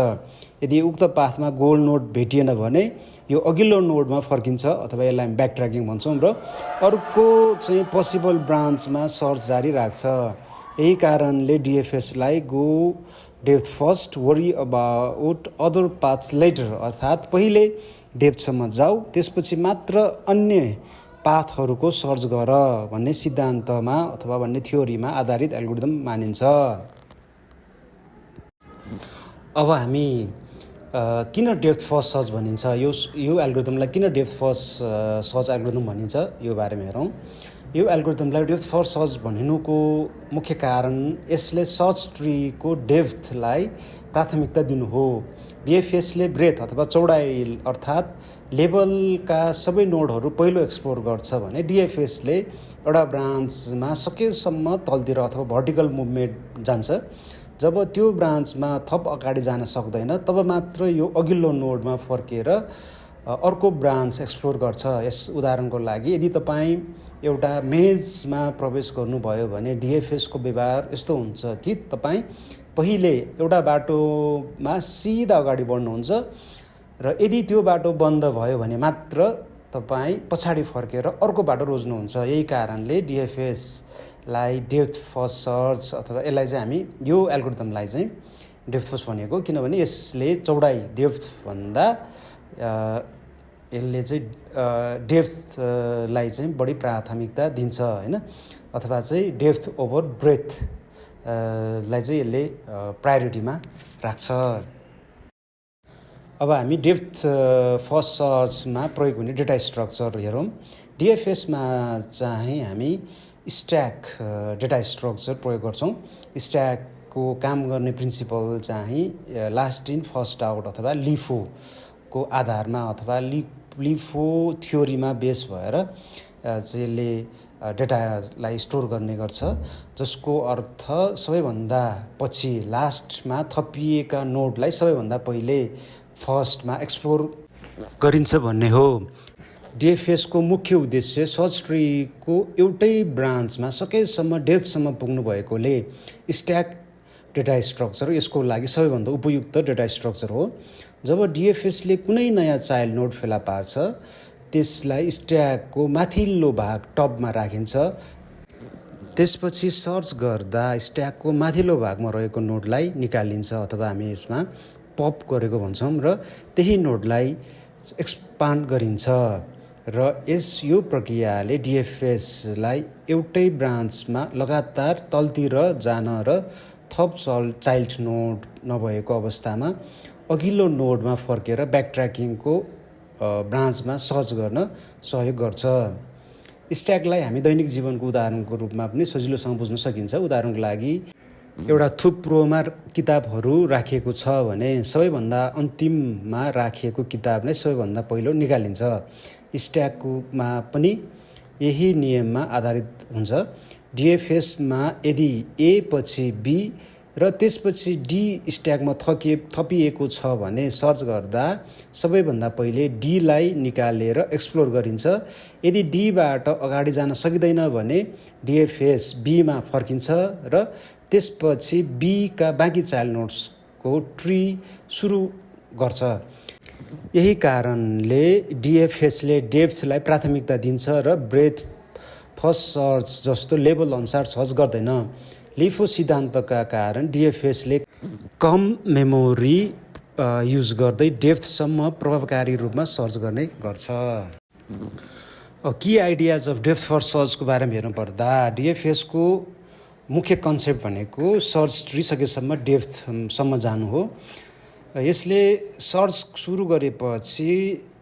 यदि उक्त पाथमा गोल नोड भेटिएन भने यो अघिल्लो नोडमा फर्किन्छ अथवा यसलाई ब्याक ट्र्याकिङ भन्छौँ र अर्को चाहिँ पोसिबल ब्रान्चमा सर्च जारी राख्छ। यही कारणले डिएफएसलाई go depth first, worry about other paths later अर्थात् पहिले डेप्थसम्म जाऊ त्यसपछि मात्र अन्य पाथहरूको सर्च गर भन्ने सिद्धान्तमा अथवा भन्ने थ्योरीमा आधारित एल्गोरिदम मानिन्छ। अब हामी किन डेप्थ फर्स्ट सर्च भनिन्छ, यो एल्गोरिदमलाई किन डेप्थ फर्स्ट सर्च एल्गोरिदम भनिन्छ यो बारेमा हेरौँ। यो एल्गोरिदमलाई डेप्थ फर्स्ट सर्च भनिनुको मुख्य कारण यसले सर्च ट्रीको डेप्थलाई प्राथमिकता दिनु हो। बिएफएसले ब्रेथ अथवा चौडाइ अर्थात् लेभलका सबै नोडहरू पहिलो एक्सप्लोर गर्छ भने डिएफएसले एउटा ब्रान्चमा सकेसम्म तलतिर अथवा भर्टिकल मुभमेन्ट जान्छ। जब त्यो ब्रान्चमा थप अगाडि जान सक्दैन तब मात्र यो अघिल्लो नोडमा फर्केर अर्को ब्रान्च एक्सप्लोर गर्छ। यस उदाहरणको लागि यदि तपाईँ एउटा मेजमा प्रवेश गर्नुभयो भने डिएफएसको व्यवहार यस्तो हुन्छ कि तपाईँ पहिले एउटा बाटोमा सिधा अगाडि बढ्नुहुन्छ र यदि त्यो बाटो बन्द भयो भने मात्र तपाईँ पछाडि फर्केर अर्को बाटो रोज्नुहुन्छ। यही कारणले डिएफएसलाई डेप्थ फर्स्ट सर्च अथवा यसलाई चाहिँ हामी यो एल्गोरिदमलाई चाहिँ डेप्थ फर्स्ट भनेको, किनभने यसले चौडाइ डेप्थभन्दा यसले चाहिँ डेप्थलाई चाहिँ बढी प्राथमिकता दिन्छ होइन, अथवा चाहिँ डेप्थ ओभर ब्रेथ लाई चाहिँ यसले प्रायोरिटीमा राख्छ। अब हामी डेप्थ फर्स्ट सर्चमा प्रयोग हुने डेटा स्ट्रक्चर हेरौँ। डिएफएसमा चाहिँ हामी स्ट्याक डेटा स्ट्रक्चर प्रयोग गर्छौँ। स्ट्याकको काम गर्ने प्रिन्सिपल चाहिँ लास्ट इन फर्स्ट आउट अथवा लिफोको आधारमा अथवा लिफो थ्योरीमा बेस भएर चाहिँ यसले डेटालाई स्टोर गर्ने गर्छ, जसको अर्थ सबैभन्दा पछि लास्टमा थपिएका नोडलाई सबैभन्दा पहिले फर्स्टमा एक्सप्लोर गरिन्छ भन्ने हो। डिएफएसको मुख्य उद्देश्य सर्च ट्रीको एउटै ब्रान्चमा सकेसम्म डेप्थसम्म पुग्नु भएकोले स्ट्याक डेटा स्ट्रक्चर यसको लागि सबैभन्दा उपयुक्त डेटा स्ट्रक्चर हो। जब डिएफएसले कुनै नयाँ चाइल्ड नोड फेला पार्छ त्यसलाई स्ट्याकको माथिल्लो भाग टपमा राखिन्छ। त्यसपछि सर्च गर्दा स्ट्याकको माथिल्लो भागमा रहेको नोडलाई निकालिन्छ अथवा हामी यसमा पप गरेको भन्छौँ र त्यही नोडलाई एक्सपान्ड गरिन्छ र यो प्रक्रियाले डिएफएसलाई एउटै ब्रान्चमा लगातार तलतिर जान र थप चाइल्ड नोड नभएको अवस्थामा अघिल्लो नोडमा फर्केर ब्याकट्र्याकिङको ब्रान्चमा सर्च गर्न सहयोग गर्छ। स्ट्याकलाई हामी दैनिक जीवनको उदाहरणको रूपमा पनि सजिलोसँग बुझ्न सकिन्छ। उदाहरणको लागि एउटा थुप्रोमा किताबहरू राखिएको छ भने सबैभन्दा अन्तिममा राखिएको किताब नै सबैभन्दा पहिलो निकालिन्छ। स्ट्याकमा पनि यही नियममा आधारित हुन्छ। डिएफएसमा यदि ए पछि बी र त्यसपछि डी स्ट्याकमा थपिएको छ भने सर्च गर्दा सबैभन्दा पहिले डीलाई निकालेर एक्सप्लोर गरिन्छ। यदि डीबाट अगाडि जान सकिँदैन भने डिएफएस बीमा फर्किन्छ र त्यसपछि बीका बाँकी चाइल्ड नोड्सको ट्री सुरु गर्छ। यही कारणले डिएफएसले डेप्थलाई प्राथमिकता दिन्छ र ब्रेथ फर्स्ट सर्च जस्तो लेभल अनुसार सर्च गर्दैन। लिफो सिद्धान्तका कारण डिएफएसले कम मेमोरी युज गर्दै डेप्थसम्म प्रभावकारी रूपमा सर्च गर्ने गर्छ। की आइडियाज अफ डेप्थ फर्स्ट सर्चको बारेमा हेर्नुपर्दा डिएफएसको मुख्य कन्सेप्ट भनेको सर्च ट्री सकेसम्म डेप्थसम्म जानु हो। यसले सर्च सुरु गरेपछि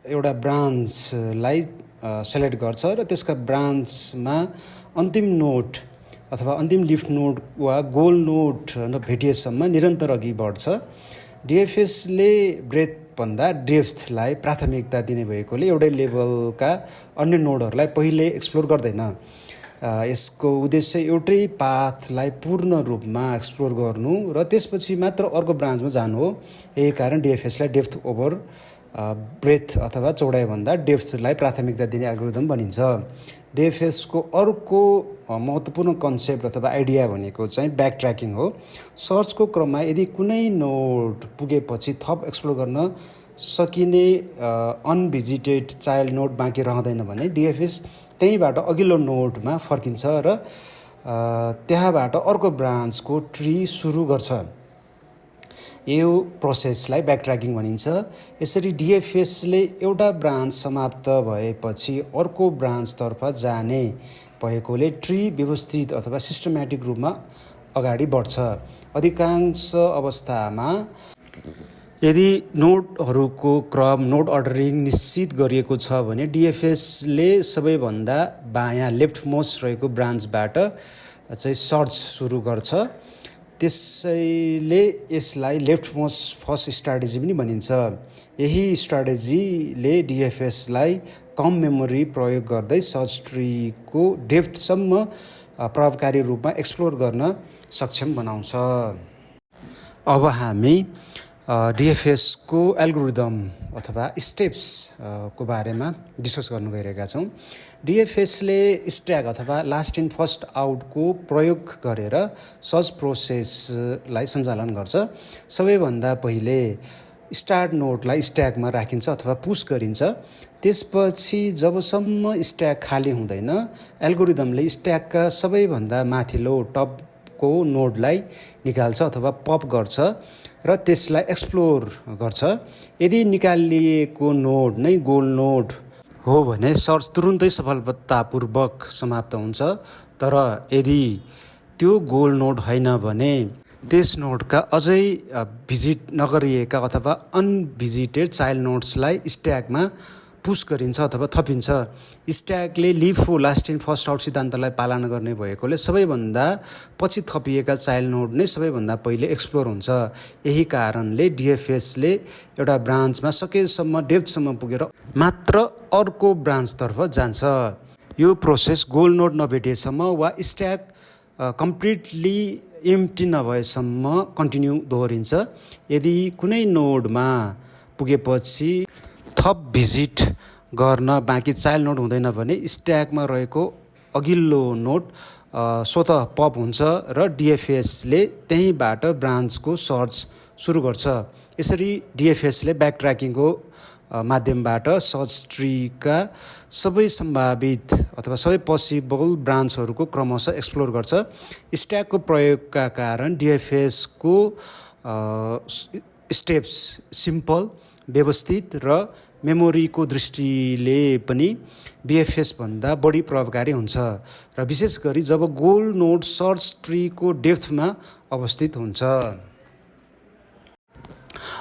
एउटा ब्रान्चलाई सेलेक्ट गर्छ र त्यसका ब्रान्चमा अन्तिम नोड अथवा अन्तिम लिफ्ट नोड वा गोल नोड भेटिएसम्म निरन्तर अघि बढ्छ। डिएफएसले ब्रेथभन्दा डेप्थलाई प्राथमिकता दिने भएकोले एउटै लेभलका अन्य नोडहरूलाई पहिले एक्सप्लोर गर्दैन। यसको उद्देश्य एउटै पाथलाई पूर्ण रूपमा एक्सप्लोर गर्नु र त्यसपछि मात्र अर्को ब्रान्चमा जानु हो। यही कारण डिएफएसलाई डेप्थ ओभर ब्रेथ अथवा चौडाइभन्दा डेप्थलाई प्राथमिकता दिने एल्गोरिदम भनिन्छ। डिएफएसको अर्को महत्त्वपूर्ण कन्सेप्ट अथवा आइडिया भनेको चाहिँ ब्याक ट्र्याकिङ हो। सर्चको क्रममा यदि कुनै नोड पुगेपछि थप एक्सप्लोर गर्न सकिने अनभिजिटेड चाइल्ड नोड बाँकी रहँदैन भने डिएफएस त्यहीँबाट अघिल्लो नोडमा फर्किन्छ र त्यहाँबाट अर्को ब्रान्चको ट्री सुरु गर्छ। यो प्रोसेसलाई ब्याक ट्र्याकिङ भनिन्छ। यसरी डिएफएसले एउटा ब्रान्च समाप्त भएपछि अर्को ब्रान्चतर्फ जाने भएकोले ट्री व्यवस्थित अथवा सिस्टमेटिक रूपमा अगाडि बढ्छ। अधिकांश अवस्थामा यदि नोडहरूको क्रम नोड अर्डरिङ निश्चित गरिएको छ भने डिएफएसले सबैभन्दा बायाँ लेफ्ट मोस्ट रहेको ब्रान्चबाट चाहिँ सर्च सुरु गर्छ। त्यसैले यसलाई लेफ्ट मोस्ट फर्स्ट स्ट्राटेजी पनि भनिन्छ। यही स्ट्राटेजीले डिएफएसलाई कम मेमोरी प्रयोग गर्दै सर्च ट्रीको डेप्थसम्म प्रभावकारी रूपमा एक्सप्लोर गर्न सक्षम बनाउँछ। अब हामी डिएफएसको एल्गोरिदम अथवा स्टेप्स को बारेमा डिस्कस गर्नु गइरहेका छौँ। डिएफएसले स्ट्याक अथवा लास्ट इन फर्स्ट आउटको प्रयोग गरेर सर्च प्रोसेसलाई सञ्चालन गर्छ। सबैभन्दा पहिले स्टार्ट नोडलाई स्ट्याकमा राखिन्छ अथवा पुश गरिन्छ। त्यसपछि जबसम्म स्ट्याक खाली हुँदैन एल्गोरिदमले स्ट्याकका सबैभन्दा माथिल्लो टपको नोडलाई निकाल्छ अथवा पप गर्छ र त्यसलाई एक्सप्लोर गर्छ। यदि निकालिएको नोड नै गोल नोड हो भने सर्च तुरुन्तै सफलतापूर्वक समाप्त हुन्छ। तर यदि त्यो गोल नोड होइन भने त्यस नोडका अझै भिजिट नगरिएका अथवा अनभिजिटेड चाइल्ड नोड्सलाई स्ट्याकमा पुश गरिन्छ अथवा थपिन्छ। स्ट्याकले LIFO last in first out सिद्धान्तलाई पालना गर्ने भएकोले सबैभन्दा पछि थपिएका चाइल्ड नोड नै सबैभन्दा पहिले एक्सप्लोर हुन्छ। यही कारणले डिएफएसले एउटा ब्रान्चमा सकेसम्म डेप्थसम्म पुगेर मात्र अर्को ब्रान्चतर्फ जान्छ। यो प्रोसेस गोल नोड नभेटिएसम्म वा स्ट्याक कम्प्लिटली एम्प्टी नभएसम्म कन्टिन्यू दोहोरिन्छ। यदि कुनै नोडमा पुगेपछि थप भिजिट गर्न बाँकी चाइल्ड नोड हुँदैन भने स्ट्याकमा रहेको अघिल्लो नोड स्वतः पप हुन्छ र डिएफएसले त्यहीँबाट ब्रान्चको सर्च सुरु गर्छ। यसरी डिएफएसले ब्याक ट्र्याकिङको माध्यमबाट सर्च ट्रीका सबै सम्भावित अथवा सबै पोसिबल ब्रान्चहरूको क्रमशः एक्सप्लोर गर्छ। स्ट्याकको प्रयोगका कारण डिएफएसको स्टेप्स सिम्पल, व्यवस्थित र मेमोरीको दृष्टिले पनि बिएफएसभन्दा बढी प्रभावकारी हुन्छ र विशेष गरी जब गोल नोड सर्च ट्रीको डेप्थमा अवस्थित हुन्छ।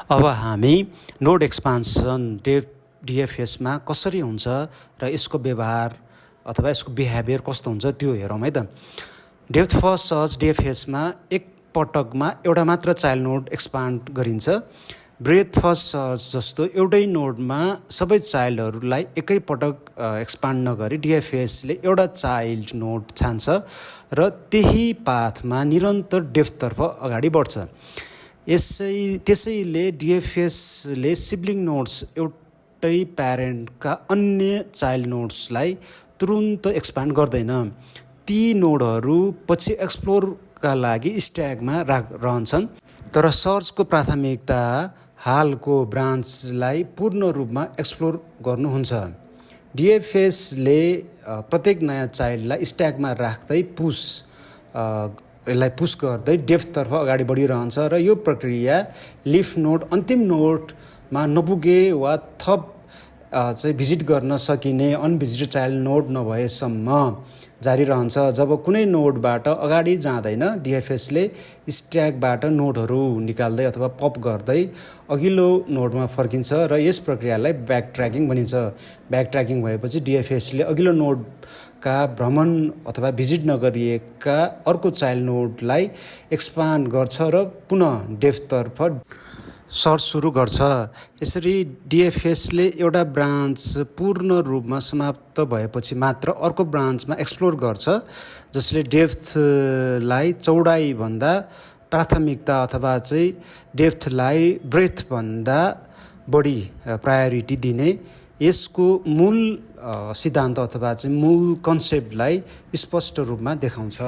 अब हामी नोड एक्सपान्सन डिएफएसमा कसरी हुन्छ र यसको व्यवहार अथवा यसको बिहेभियर कस्तो हुन्छ त्यो हेरौँ है त। डेप्थ फर्स्ट सर्च डिएफएसमा एक पटकमा एउटा मात्र चाइल्ड नोड एक्सपान्ड गरिन्छ। ब्रेथ फर्स्ट सर्च जस्तो एउटै नोडमा सबै चाइल्डहरूलाई एकै पटक एक्सपान्ड नगरी डिएफएसले एउटा चाइल्ड नोड छान्छ र त्यही पाथमा निरन्तर डेप्थतर्फ अगाडि बढ्छ। त्यसैले डिएफएसले सिब्लिङ नोड्स एउटै प्यारेन्टका अन्य चाइल्ड नोड्सलाई तुरुन्त एक्सपान्ड गर्दैन। ती नोडहरू पछि एक्सप्लोरका लागि स्ट्याकमा रहन्छन्, तर सर्चको प्राथमिकता हालको ब्रान्चलाई पूर्ण रूपमा एक्सप्लोर गर्नुहुन्छ। डिएफएसले प्रत्येक नयाँ चाइल्डलाई स्ट्याकमा राख्दै यसलाई पुस गर्दै डेप्थतर्फ अगाडि बढिरहन्छ र यो प्रक्रिया लिफ नोड अन्तिम नोडमा नपुगे वा थप चाहिँ भिजिट गर्न सकिने अनभिजिटेड चाइल्ड नोड नभएसम्म जारी रहन्छ। जब कुनै नोडबाट अगाडि जाँदैन डिएफएसले स्ट्याकबाट नोडहरू निकाल्दै अथवा पप गर्दै अघिल्लो नोडमा फर्किन्छ र यस प्रक्रियालाई ब्याक ट्र्याकिङ भनिन्छ। ब्याक ट्र्याकिङ भएपछि डिएफएसले अघिल्लो नोडका भ्रमण अथवा भिजिट नगरिएका अर्को चाइल्ड नोडलाई एक्सपान्ड गर्छ र पुनः डेप्थतर्फ सर्च सुरु गर्छ। यसरी डिएफएसले एउटा ब्रान्च पूर्ण रूपमा समाप्त भएपछि मात्र अर्को ब्रान्चमा एक्सप्लोर गर्छ, जसले डेप्थलाई चौडाइभन्दा प्राथमिकता अथवा चाहिँ डेप्थलाई ब्रेथभन्दा बढी प्रायोरिटी दिने यसको मूल सिद्धान्त अथवा चाहिँ मूल कन्सेप्टलाई स्पष्ट रूपमा देखाउँछ।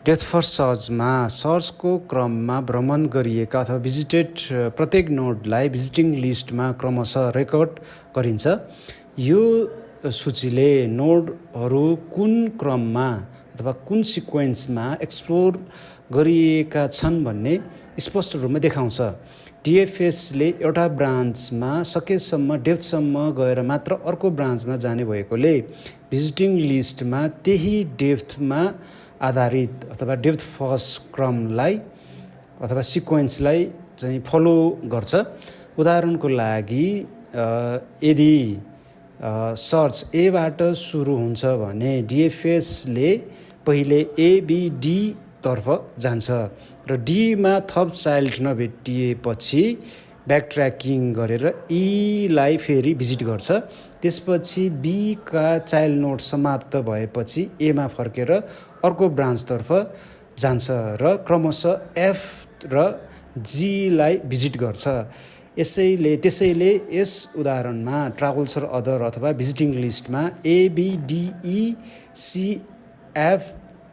डेप्थ फर्स्ट सर्चमा सर्चको क्रममा भ्रमण गरिएका अथवा भिजिटेड प्रत्येक नोडलाई भिजिटिङ लिस्टमा क्रमशः रेकर्ड गरिन्छ। यो सूचीले नोडहरू कुन क्रममा अथवा कुन सिक्वेन्समा एक्सप्लोर गरिएका छन् भन्ने स्पष्ट रूपमा देखाउँछ। डिएफएसले एउटा ब्रान्चमा सकेसम्म डेप्थसम्म गएर मात्र अर्को ब्रान्चमा जाने भएकोले भिजिटिङ लिस्टमा त्यही डेप्थमा आधारित अथवा डेप्थ फर्स्ट क्रमलाई अथवा सिक्वेन्सलाई चाहिँ फलो गर्छ। उदाहरणको लागि यदि सर्च एबाट सुरु हुन्छ भने डिएफएसले पहिले एबिडी तर्फ जान्छ र डीमा थप चाइल्ड नभेटिएपछि ब्याक ट्र्याकिङ गरेर ईलाई फेरि भिजिट गर्छ। त्यसपछि बीका चाइल्ड नोड समाप्त भएपछि एमा फर्केर अर्को ब्रान्चतर्फ जान्छ र क्रमशः एफ र जीलाई भिजिट गर्छ। त्यसैले यस उदाहरणमा ट्राभल्स र अदर अथवा भिजिटिङ लिस्टमा एबिडिइसिएफ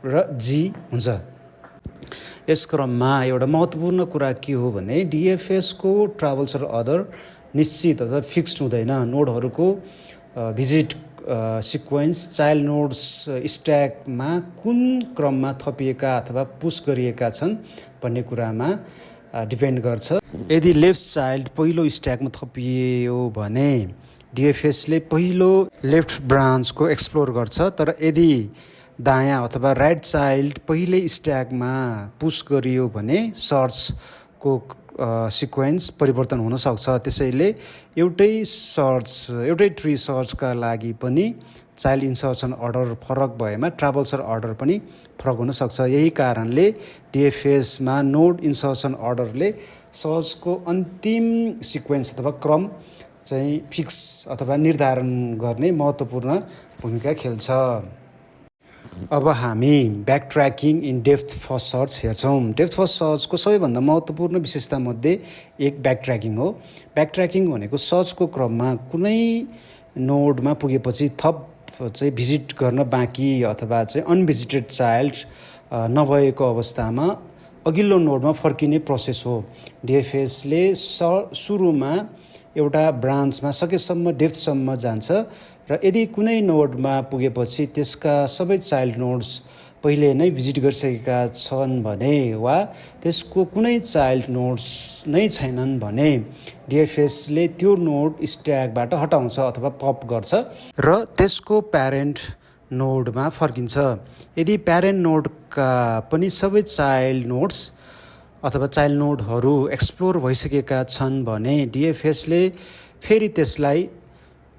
र जी हुन्छ। यस क्रममा एउटा महत्त्वपूर्ण कुरा के हो भने डिएफएसको ट्राभल्स र अदर निश्चित अथवा फिक्स्ड हुँदैन। नोडहरूको भिजिट सिक्वेन्स चाइल्ड नोड्स स्ट्याकमा कुन क्रममा थपिएका अथवा पुस गरिएका छन् भन्ने कुरामा डिपेन्ड गर्छ। यदि लेफ्ट चाइल्ड पहिलो स्ट्याकमा थपियो भने डिएफएसले पहिलो लेफ्ट ब्रान्चको एक्सप्लोर गर्छ, तर यदि दायाँ अथवा राइट चाइल्ड पहिले स्ट्याकमा पुस गरियो भने सर्चको सिक्वेन्स परिवर्तन हुन सक्छ। त्यसैले एउटै ट्री सर्चका लागि पनि चाइल्ड इन्सर्सन अर्डर फरक भएमा ट्राभल्सर अर्डर पनि फरक हुन सक्छ। यही कारणले डिएफएसमा नोड इन्सर्सन अर्डरले सर्चको अन्तिम सिक्वेन्स अथवा क्रम चाहिँ फिक्स अथवा निर्धारण गर्ने महत्त्वपूर्ण भूमिका खेल्छ। अब हामी back tracking in depth first search हेर्छौँ। डेप्थ फर्स्ट सर्चको सबैभन्दा महत्त्वपूर्ण विशेषतामध्ये एक ब्याक ट्र्याकिङ हो। ब्याक ट्र्याकिङ भनेको सर्चको क्रममा कुनै नोडमा पुगेपछि थप चाहिँ भिजिट गर्न बाँकी अथवा चाहिँ अनभिजिटेड चाइल्ड नभएको अवस्थामा अघिल्लो नोडमा फर्किने प्रोसेस हो। डिएफएसले सुरुमा एउटा ब्रान्चमा सकेसम्म डेप्थसम्म जान्छ र यदि कुनै नोडमा पुगेपछि त्यसका सबै चाइल्ड नोड्स पहिले नै भिजिट गरिसकेका छन् भने वा त्यसको कुनै चाइल्ड नोड्स नै छैनन् भने डिएफएसले त्यो नोड स्ट्याकबाट हटाउँछ अथवा पप गर्छ र त्यसको प्यारेन्ट नोडमा फर्किन्छ। यदि प्यारेन्ट नोडका पनि सबै चाइल्ड नोड्स अथवा चाइल्ड नोडहरू एक्सप्लोर भइसकेका छन् भने डिएफएसले फेरि त्यसलाई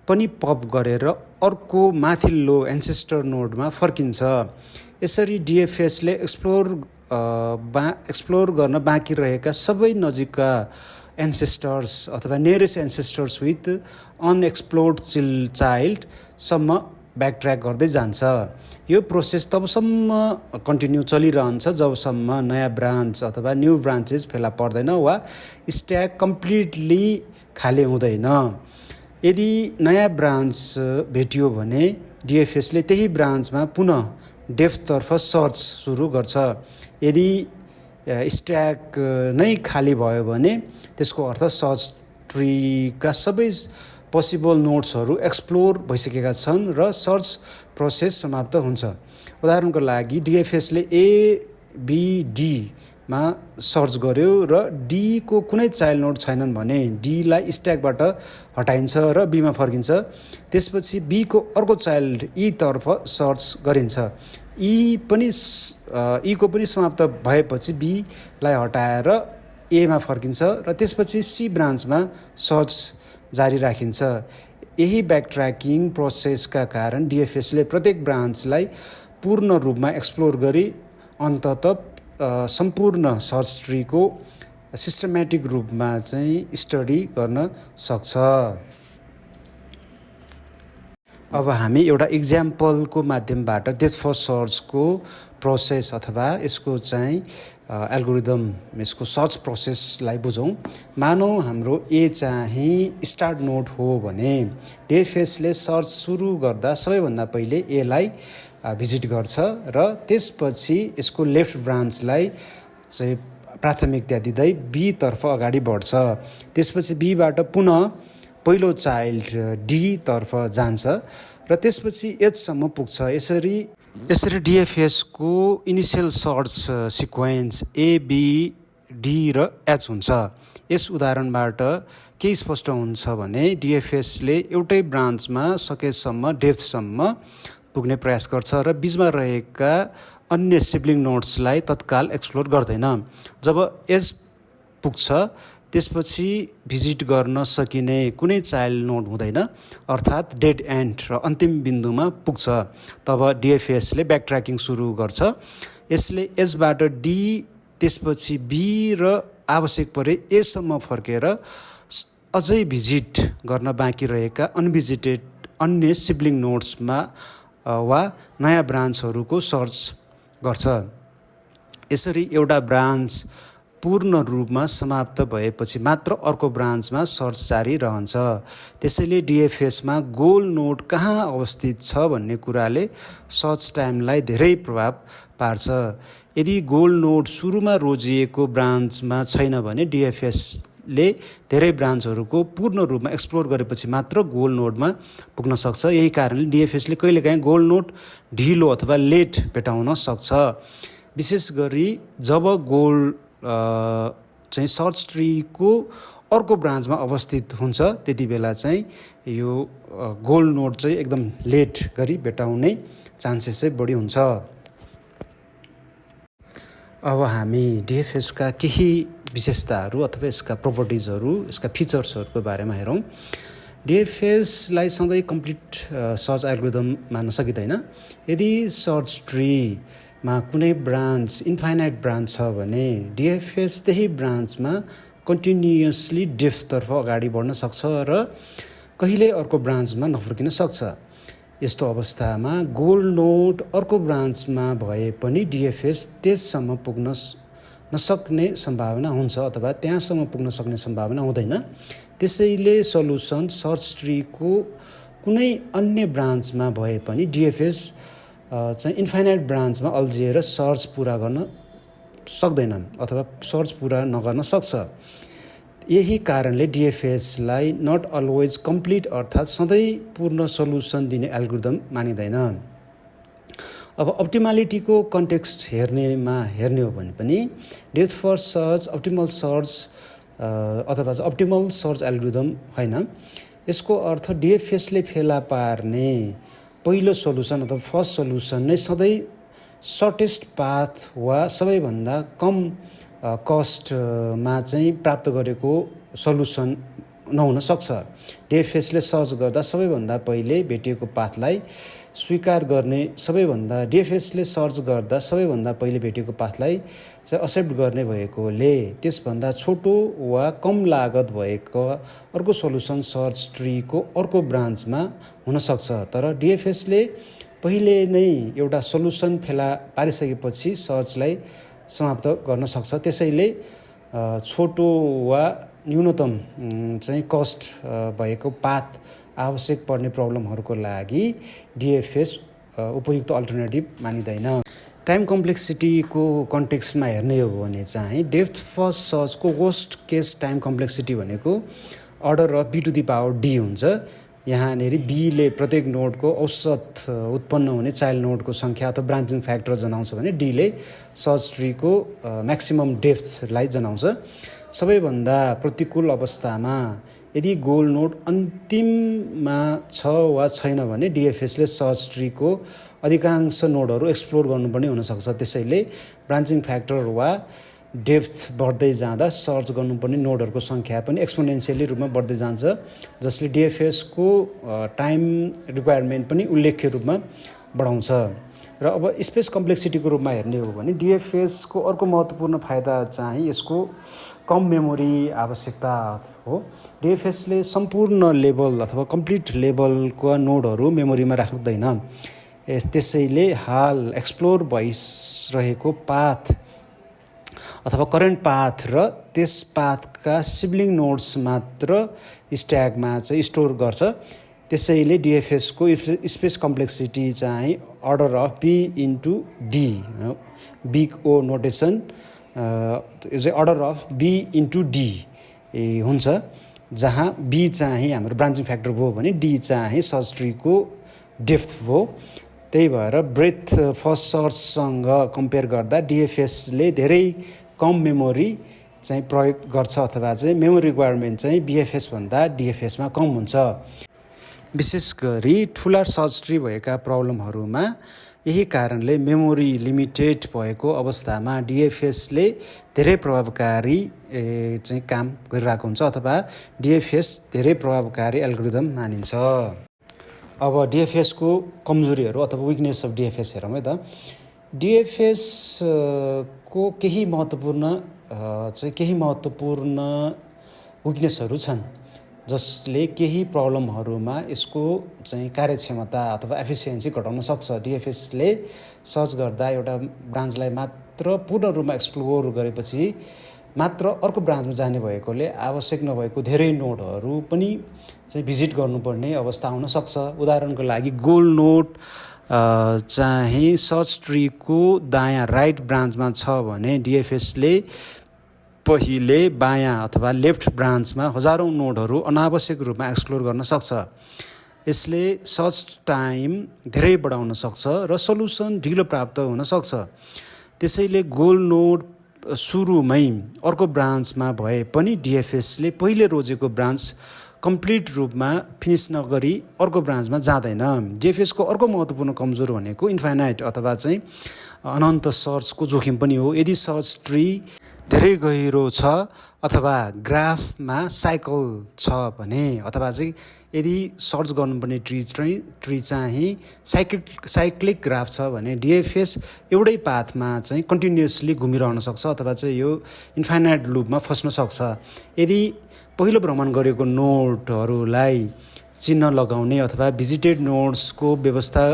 पनि पप गरेर अर्को माथिल्लो एन्सेस्टर नोडमा फर्किन्छ। यसरी डिएफएसले एक्सप्लोर गर्न बाँकी रहेका सबै नजिकका एन्सेस्टर्स अथवा नियरेस्ट एन्सेस्टर्स विथ अनएक्सप्लोर्ड चाइल्डसम्म ब्याकट्र्याक गर्दै जान्छ। यो प्रोसेस तबसम्म कन्टिन्यू चलिरहन्छ जबसम्म नयाँ ब्रान्च अथवा न्यू ब्रान्चेस फेला पर्दैन वा स्ट्याक कम्प्लिटली खाली हुँदैन। यदि नयाँ ब्रान्च भेटियो भने डिएफएसले त्यही ब्रान्चमा पुनः डेप्थतर्फ सर्च सुरु गर्छ। यदि स्ट्याक नै खाली भयो भने त्यसको अर्थ सर्च ट्रीका सबै पोसिबल नोड्सहरू एक्सप्लोर भइसकेका छन् र सर्च प्रोसेस समाप्त हुन्छ। उदाहरणको लागि डिएफएसले एबीडीमा सर्च गर्यो र डीको कुनै चाइल्ड नोड छैनन् भने डीलाई स्ट्याकबाट हटाइन्छ र बीमा फर्किन्छ। त्यसपछि बीको अर्को चाइल्ड ईतर्फ सर्च गरिन्छ। ईको पनि समाप्त भएपछि बीलाई हटाएर एमा फर्किन्छ र त्यसपछि सी ब्रान्चमा सर्च जारी राखिन्छ। यही ब्याकट्र्याकिङ प्रोसेसका कारण डिएफएसले प्रत्येक ब्रान्चलाई पूर्ण रूपमा एक्सप्लोर गरी अन्ततः सम्पूर्ण सर्च ट्रीको सिस्टमेटिक रूपमा चाहिँ स्टडी गर्न सक्छ। अब हामी एउटा इक्जाम्पलको माध्यमबाट डेप्थ फर्स्ट सर्चको प्रोसेस अथवा यसको चाहिँ एल्गोरिदम यसको सर्च प्रोसेसलाई बुझौँ। मानौँ हाम्रो ए चाहिँ स्टार्ट नोड हो भने डिएफएसले सर्च सुरु गर्दा सबैभन्दा पहिले एलाई भिजिट गर्छ र त्यसपछि यसको लेफ्ट ब्रान्चलाई चाहिँ प्राथमिकता दिँदै बीतर्फ अगाडि बढ्छ। त्यसपछि बीबाट पुनः पहिलो चाइल्ड डीतर्फ जान्छ र त्यसपछि एचसम्म पुग्छ। यसरी डिएफएसको इनिसियल सर्च सिक्वेन्स एबीडी र एच हुन्छ। यस उदाहरणबाट के स्पष्ट हुन्छ भने डिएफएसले एउटै ब्रान्चमा सकेसम्म डेप्थसम्म पुग्ने प्रयास गर्छ र बीचमा रहेका अन्य सिब्लिङ नोड्सलाई तत्काल एक्सप्लोर गर्दैन। जब एच पुग्छ त्यसपछि भिजिट गर्न सकिने कुनै चाइल्ड नोड हुँदैन अर्थात् डेड एन्ड र अन्तिम बिन्दुमा पुग्छ। तब डिएफएसले ब्याकट्र्याकिङ सुरु गर्छ। यसले एचबाट डी त्यसपछि बी र आवश्यक परे एसम्म फर्केर अझै भिजिट गर्न बाँकी रहेका अनभिजिटेड अन्य सिब्लिङ नोड्समा वा नयाँ ब्रान्चहरूको सर्च गर्छ। यसरी एउटा ब्रान्च पूर्ण रूपमा समाप्त भएपछि मात्र अर्को ब्रान्चमा सर्च जारी रहन्छ। त्यसैले डिएफएसमा गोल नोड कहाँ अवस्थित छ भन्ने कुराले सर्च टाइमलाई धेरै प्रभाव पार्छ। यदि गोल नोड सुरुमा रोजिएको ब्रान्चमा छैन भने डिएफएसले धेरै ब्रान्चहरूको पूर्ण रूपमा एक्सप्लोर गरेपछि मात्र गोल नोडमा पुग्न सक्छ। यही कारणले डिएफएसले कहिलेकाहीँ गोल नोड ढिलो अथवा लेट भेटाउन सक्छ। विशेष गरी जब गोल चाहिँ सर्च ट्रीको अर्को ब्रान्चमा अवस्थित हुन्छ त्यति बेला चाहिँ यो गोल नोड चाहिँ एकदम लेट गरी भेटाउने चान्सेस चाहिँ बढी हुन्छ। अब हामी डिएफएसका केही विशेषताहरू अथवा यसका प्रोपर्टिजहरू यसका फिचर्सहरूको बारेमा हेरौँ। डिएफएसलाई सधैँ कम्प्लिट सर्च एल्गोरिदम मान्न सकिँदैन। यदि सर्च ट्रीमा कुनै ब्रान्च इन्फाइनाइट ब्रान्च छ भने डिएफएस त्यही ब्रान्चमा कन्टिन्युअसली डेप्थतर्फ अगाडि बढ्न सक्छ र कहिले अर्को ब्रान्चमा नफर्किन सक्छ। यस्तो अवस्थामा गोल नोड अर्को ब्रान्चमा भए पनि डिएफएस त्यससम्म पुग्न नसक्ने सम्भावना हुन्छ अथवा त्यहाँसम्म पुग्न सक्ने सम्भावना हुँदैन। त्यसैले सल्युसन सर्च ट्रीको कुनै अन्य ब्रान्चमा भए पनि डिएफएस चाहिँ इन्फाइनाइट ब्रान्चमा अल्झिएर सर्च पुरा गर्न सक्दैनन् अथवा सर्च पुरा नगर्न सक्छ। यही कारणले डिएफएसलाई नट अलवेज कम्प्लिट अर्थात् सधैँ पूर्ण सल्युसन दिने एल्गोरिदम मानिँदैन। अब अप्टिमालिटीको कन्टेक्स्ट हेर्ने हो भने पनि depth first search optimal search अथवा अप्टिमल सर्च एल्गोरिदम होइन। यसको अर्थ डिएफएसले फेला पार्ने पहिलो सल्युसन अथवा फर्स्ट सल्युसन नै सधैँ सर्टेस्ट पाथ वा सबैभन्दा कम कस्टमा चाहिँ प्राप्त गरेको सल्युसन नहुन सक्छ। डिएफएसले सर्च गर्दा सबैभन्दा पहिले भेटिएको पाथलाई स्वीकार गर्ने डिएफएसले सर्च गर्दा सबैभन्दा पहिले भेटिएको पाथलाई चाहिँ एक्सेप्ट गर्ने भएकोले त्यसभन्दा छोटो वा कम लागत भएको अर्को सल्युसन सर्च ट्रीको अर्को ब्रान्चमा हुन सक्छ। तर डिएफएसले पहिले नै एउटा सल्युसन फेला पारिसकेपछि सर्चलाई समाप्त गर्न सक्छ। त्यसैले छोटो वा न्यूनतम चाहिँ कस्ट भएको पाथ आवश्यक पर्ने प्रब्लमहरूको लागि डिएफएस उपयुक्त अल्टरनेटिभ मानिँदैन। टाइम कम्प्लेक्सिटीको कन्टेक्स्टमा हेर्ने हो भने चाहिँ डेप्थ फर्स्ट सर्चको वर्स्ट केस टाइम कम्प्लेक्सिटी भनेको order of B to the power D हुन्छ। यहाँनिर बीले प्रत्येक नोडको औसत उत्पन्न हुने चाइल्ड नोडको सङ्ख्या अथवा ब्रान्चिङ फ्याक्टर जनाउँछ भने डीले सर्च ट्रीको म्याक्सिमम डेप्थलाई जनाउँछ। सबैभन्दा प्रतिकूल अवस्थामा यदि गोल नोड अन्तिममा छ वा छैन भने डिएफएसले सर्च ट्रीको अधिकांश नोडहरू एक्सप्लोर गर्नुपर्ने हुनसक्छ। त्यसैले ब्रान्चिङ फ्याक्टर वा डेप्थ बढ्दै जाँदा सर्च गर्नुपर्ने नोडहरूको सङ्ख्या पनि एक्सपोनेन्सियली रूपमा बढ्दै जान्छ, जसले डिएफएसको टाइम रिक्वायरमेन्ट पनि उल्लेख्य रूपमा बढाउँछ। र अब स्पेस कम्प्लेक्सिटीको रूपमा हेर्ने हो भने डिएफएसको अर्को महत्त्वपूर्ण फाइदा चाहिँ यसको कम मेमोरी आवश्यकता हो। डिएफएसले सम्पूर्ण लेभल अथवा कम्प्लिट लेभलको नोडहरू मेमोरीमा राख्दैन। त्यसैले हाल एक्सप्लोर भइरहेको पाथ अथवा करेन्ट पाथ र त्यस पाथका सिब्लिङ नोड्स मात्र स्ट्याकमा चाहिँ स्टोर गर्छ। त्यसैले डिएफएसको स्पेस कम्प्लेक्सिटी चाहिँ order of B into D, big O notation, यो चाहिँ order of B into D हुन्छ, जहाँ बी चाहिँ हाम्रो ब्रान्चिङ फ्याक्टर भयो भने डी चाहिँ सर्च ट्रीको डेप्थ भयो। त्यही भएर ब्रेथ फर्स्ट सर्चसँग कम्पेयर गर्दा डिएफएसले धेरै कम मेमोरी चाहिँ प्रयोग गर्छ अथवा चाहिँ मेमोरी रिक्वायरमेन्ट चाहिँ बिएफएसभन्दा डिएफएसमा कम हुन्छ। विशेष गरी ठुला सर्च ट्री भएका प्रब्लमहरूमा यही कारणले मेमोरी लिमिटेड भएको अवस्थामा डिएफएसले धेरै प्रभावकारी चाहिँ काम गरिरहेको हुन्छ अथवा डिएफएस धेरै प्रभावकारी एल्गोरिदम मानिन्छ। अब डिएफएसको कमजोरीहरू अथवा विकनेस अफ डिएफएस हेरौँ है त। डिएफएसको केही महत्त्वपूर्ण विकनेसहरू छन्, जसले केही प्रब्लमहरूमा यसको चाहिँ कार्यक्षमता अथवा एफिसियन्सी घटाउन सक्छ। डिएफएसले सर्च गर्दा एउटा ब्रान्चलाई मात्र पूर्ण रूपमा एक्सप्लोर गरेपछि मात्र अर्को ब्रान्चमा जाने भएकोले आवश्यक नभएको धेरै नोडहरू पनि चाहिँ भिजिट गर्नुपर्ने अवस्था आउन सक्छ। उदाहरणको लागि गोल नोड चाहिँ सर्च ट्रीको दायाँ राइट ब्रान्चमा छ भने डिएफएसले पहिले बायाँ अथवा लेफ्ट ब्रान्चमा हजारौँ नोडहरू अनावश्यक रूपमा एक्सप्लोर गर्न सक्छ। यसले सर्च टाइम धेरै बढाउन सक्छ र सल्युसन ढिलो प्राप्त हुन सक्छ। त्यसैले गोल नोड सुरुमै अर्को ब्रान्चमा भए पनि डिएफएसले पहिले रोजेको ब्रान्च कम्प्लिट रूपमा फिनिस नगरी अर्को ब्रान्चमा जाँदैन। डिएफएसको अर्को महत्त्वपूर्ण कमजोर भनेको इन्फाइनाइट अथवा चाहिँ अनन्त सर्चको जोखिम पनि हो। यदि सर्च ट्री धेरै गहिरो छ अथवा ग्राफमा साइकल छ भने, अथवा चाहिँ यदि सर्च गर्नुपर्ने ट्री चाहिँ साइक्लिक ग्राफ छ भने डिएफएस एउटै पाथमा चाहिँ कन्टिन्युसली घुमिरहन सक्छ अथवा चाहिँ यो इन्फाइनाइट लुपमा फस्न सक्छ। यदि पहिलो भ्रमण गरेको नोडहरूलाई चिन्ह लगाउने अथवा भिजिटेड नोड्सको व्यवस्था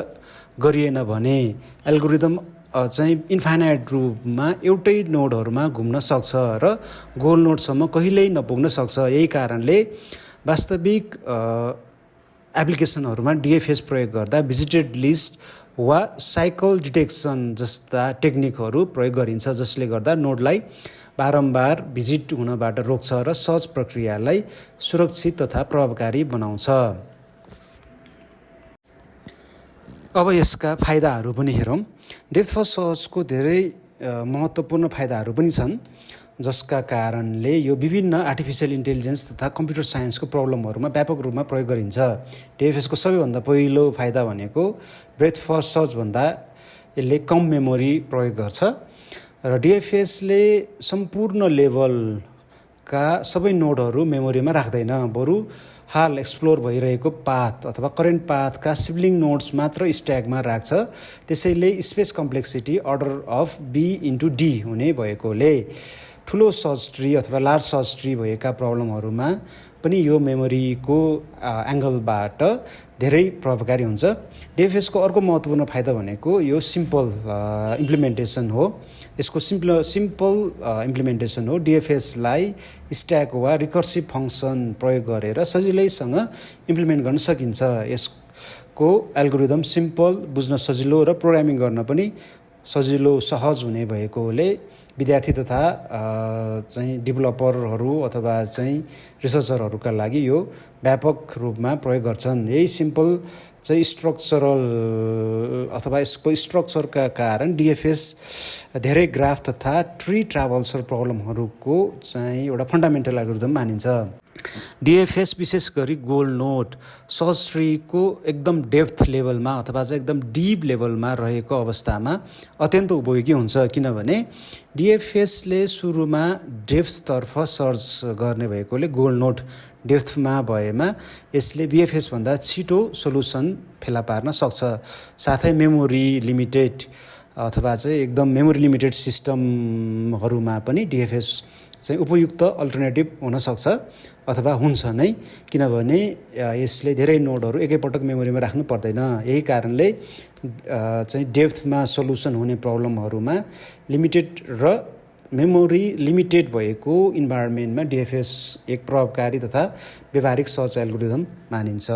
गरिएन भने एल्गोरिदम चाहिँ इन्फाइनाइट रूपमा एउटै नोडहरूमा घुम्न सक्छ र गोल नोडसम्म कहिल्यै नपुग्न सक्छ। यही कारणले वास्तविक एप्लिकेसनहरूमा डिएफएस प्रयोग गर्दा भिजिटेड लिस्ट वा साइकल डिटेक्सन जस्ता टेक्निकहरू प्रयोग गरिन्छ, जसले गर्दा नोडलाई बारम्बार भिजिट हुनबाट रोक्छ र सर्च प्रक्रियालाई सुरक्षित तथा प्रभावकारी बनाउँछ। अब यसका फाइदाहरू पनि हेरौँ। डेप्थ फर्स्ट सर्चको धेरै महत्त्वपूर्ण फाइदाहरू पनि छन्, जसका कारणले यो विभिन्न आर्टिफिसियल इन्टेलिजेन्स तथा कम्प्युटर साइन्सको प्रब्लमहरूमा व्यापक रूपमा प्रयोग गरिन्छ। डिएफएसको सबैभन्दा पहिलो फाइदा भनेको ब्रेथ फर्स्ट सर्चभन्दा यसले कम मेमोरी प्रयोग गर्छ र डिएफएसले सम्पूर्ण लेभलका सबै नोडहरू मेमोरीमा राख्दैन, बरु हाल एक्सप्लोर भइरहेको पाथ अथवा करेन्ट पाथका सिब्लिङ नोड्स मात्र स्ट्याकमा राख्छ। त्यसैले space complexity order of B/D हुने भएकोले ठुलो सर्च ट्री अथवा लार्ज सर्च ट्री भएका प्रब्लमहरूमा पनि यो मेमोरीको एङ्गलबाट धेरै प्रभावकारी हुन्छ। डिएफएसको अर्को महत्त्वपूर्ण फाइदा भनेको यो सिम्पल इम्प्लिमेन्टेसन हो। यसको सिम्पल इम्प्लिमेन्टेसन हो। डिएफएसलाई स्ट्याक वा रिकर्सिभ फङ्सन प्रयोग गरेर सजिलैसँग इम्प्लिमेन्ट गर्न सकिन्छ। यसको एल्गोरिदम सिम्पल, बुझ्न सजिलो र प्रोग्रामिङ गर्न पनि सजिलो, सहज हुने भएकोले विद्यार्थी तथा चाहिँ डेभलपरहरू अथवा चाहिँ रिसर्चरहरूका लागि यो व्यापक रूपमा प्रयोग गर्छन्। यही सिम्पल चाहिँ स्ट्रक्चरल अथवा यसको स्ट्रक्चरका कारण डिएफएस धेरै ग्राफ तथा ट्री ट्राभल्सर प्रब्लमहरूको चाहिँ एउटा फन्डामेन्टल एल्गोरिदम मानिन्छ। डिएफएस विशेष गरी गोल नोड सर्च ट्रीको एकदम डेप्थ लेभलमा अथवा चाहिँ एकदम डिप लेभलमा रहेको अवस्थामा अत्यन्त उपयोगी हुन्छ, किनभने डिएफएसले सुरुमा डेप्थतर्फ सर्च गर्ने भएकोले गोल नोड डेप्थमा भएमा यसले बिएफएसभन्दा छिटो सोलुसन फेला पार्न सक्छ। साथै मेमोरी लिमिटेड अथवा चाहिँ एकदम मेमोरी लिमिटेड सिस्टमहरूमा पनि डिएफएस चाहिँ उपयुक्त अल्टरनेटिभ हुन सक्छ अथवा हुन्छ नै, किनभने यसले धेरै नोडहरू एकैपटक मेमोरीमा राख्नु पर्दैन। यही कारणले चाहिँ डेप्थमा सोलुसन हुने प्रब्लमहरूमा लिमिटेड र मेमोरी लिमिटेड भएको इन्भाइरोमेन्टमा डिएफएस एक प्रभावकारी तथा व्यावहारिक सर्च एल्गोरिदम मानिन्छ।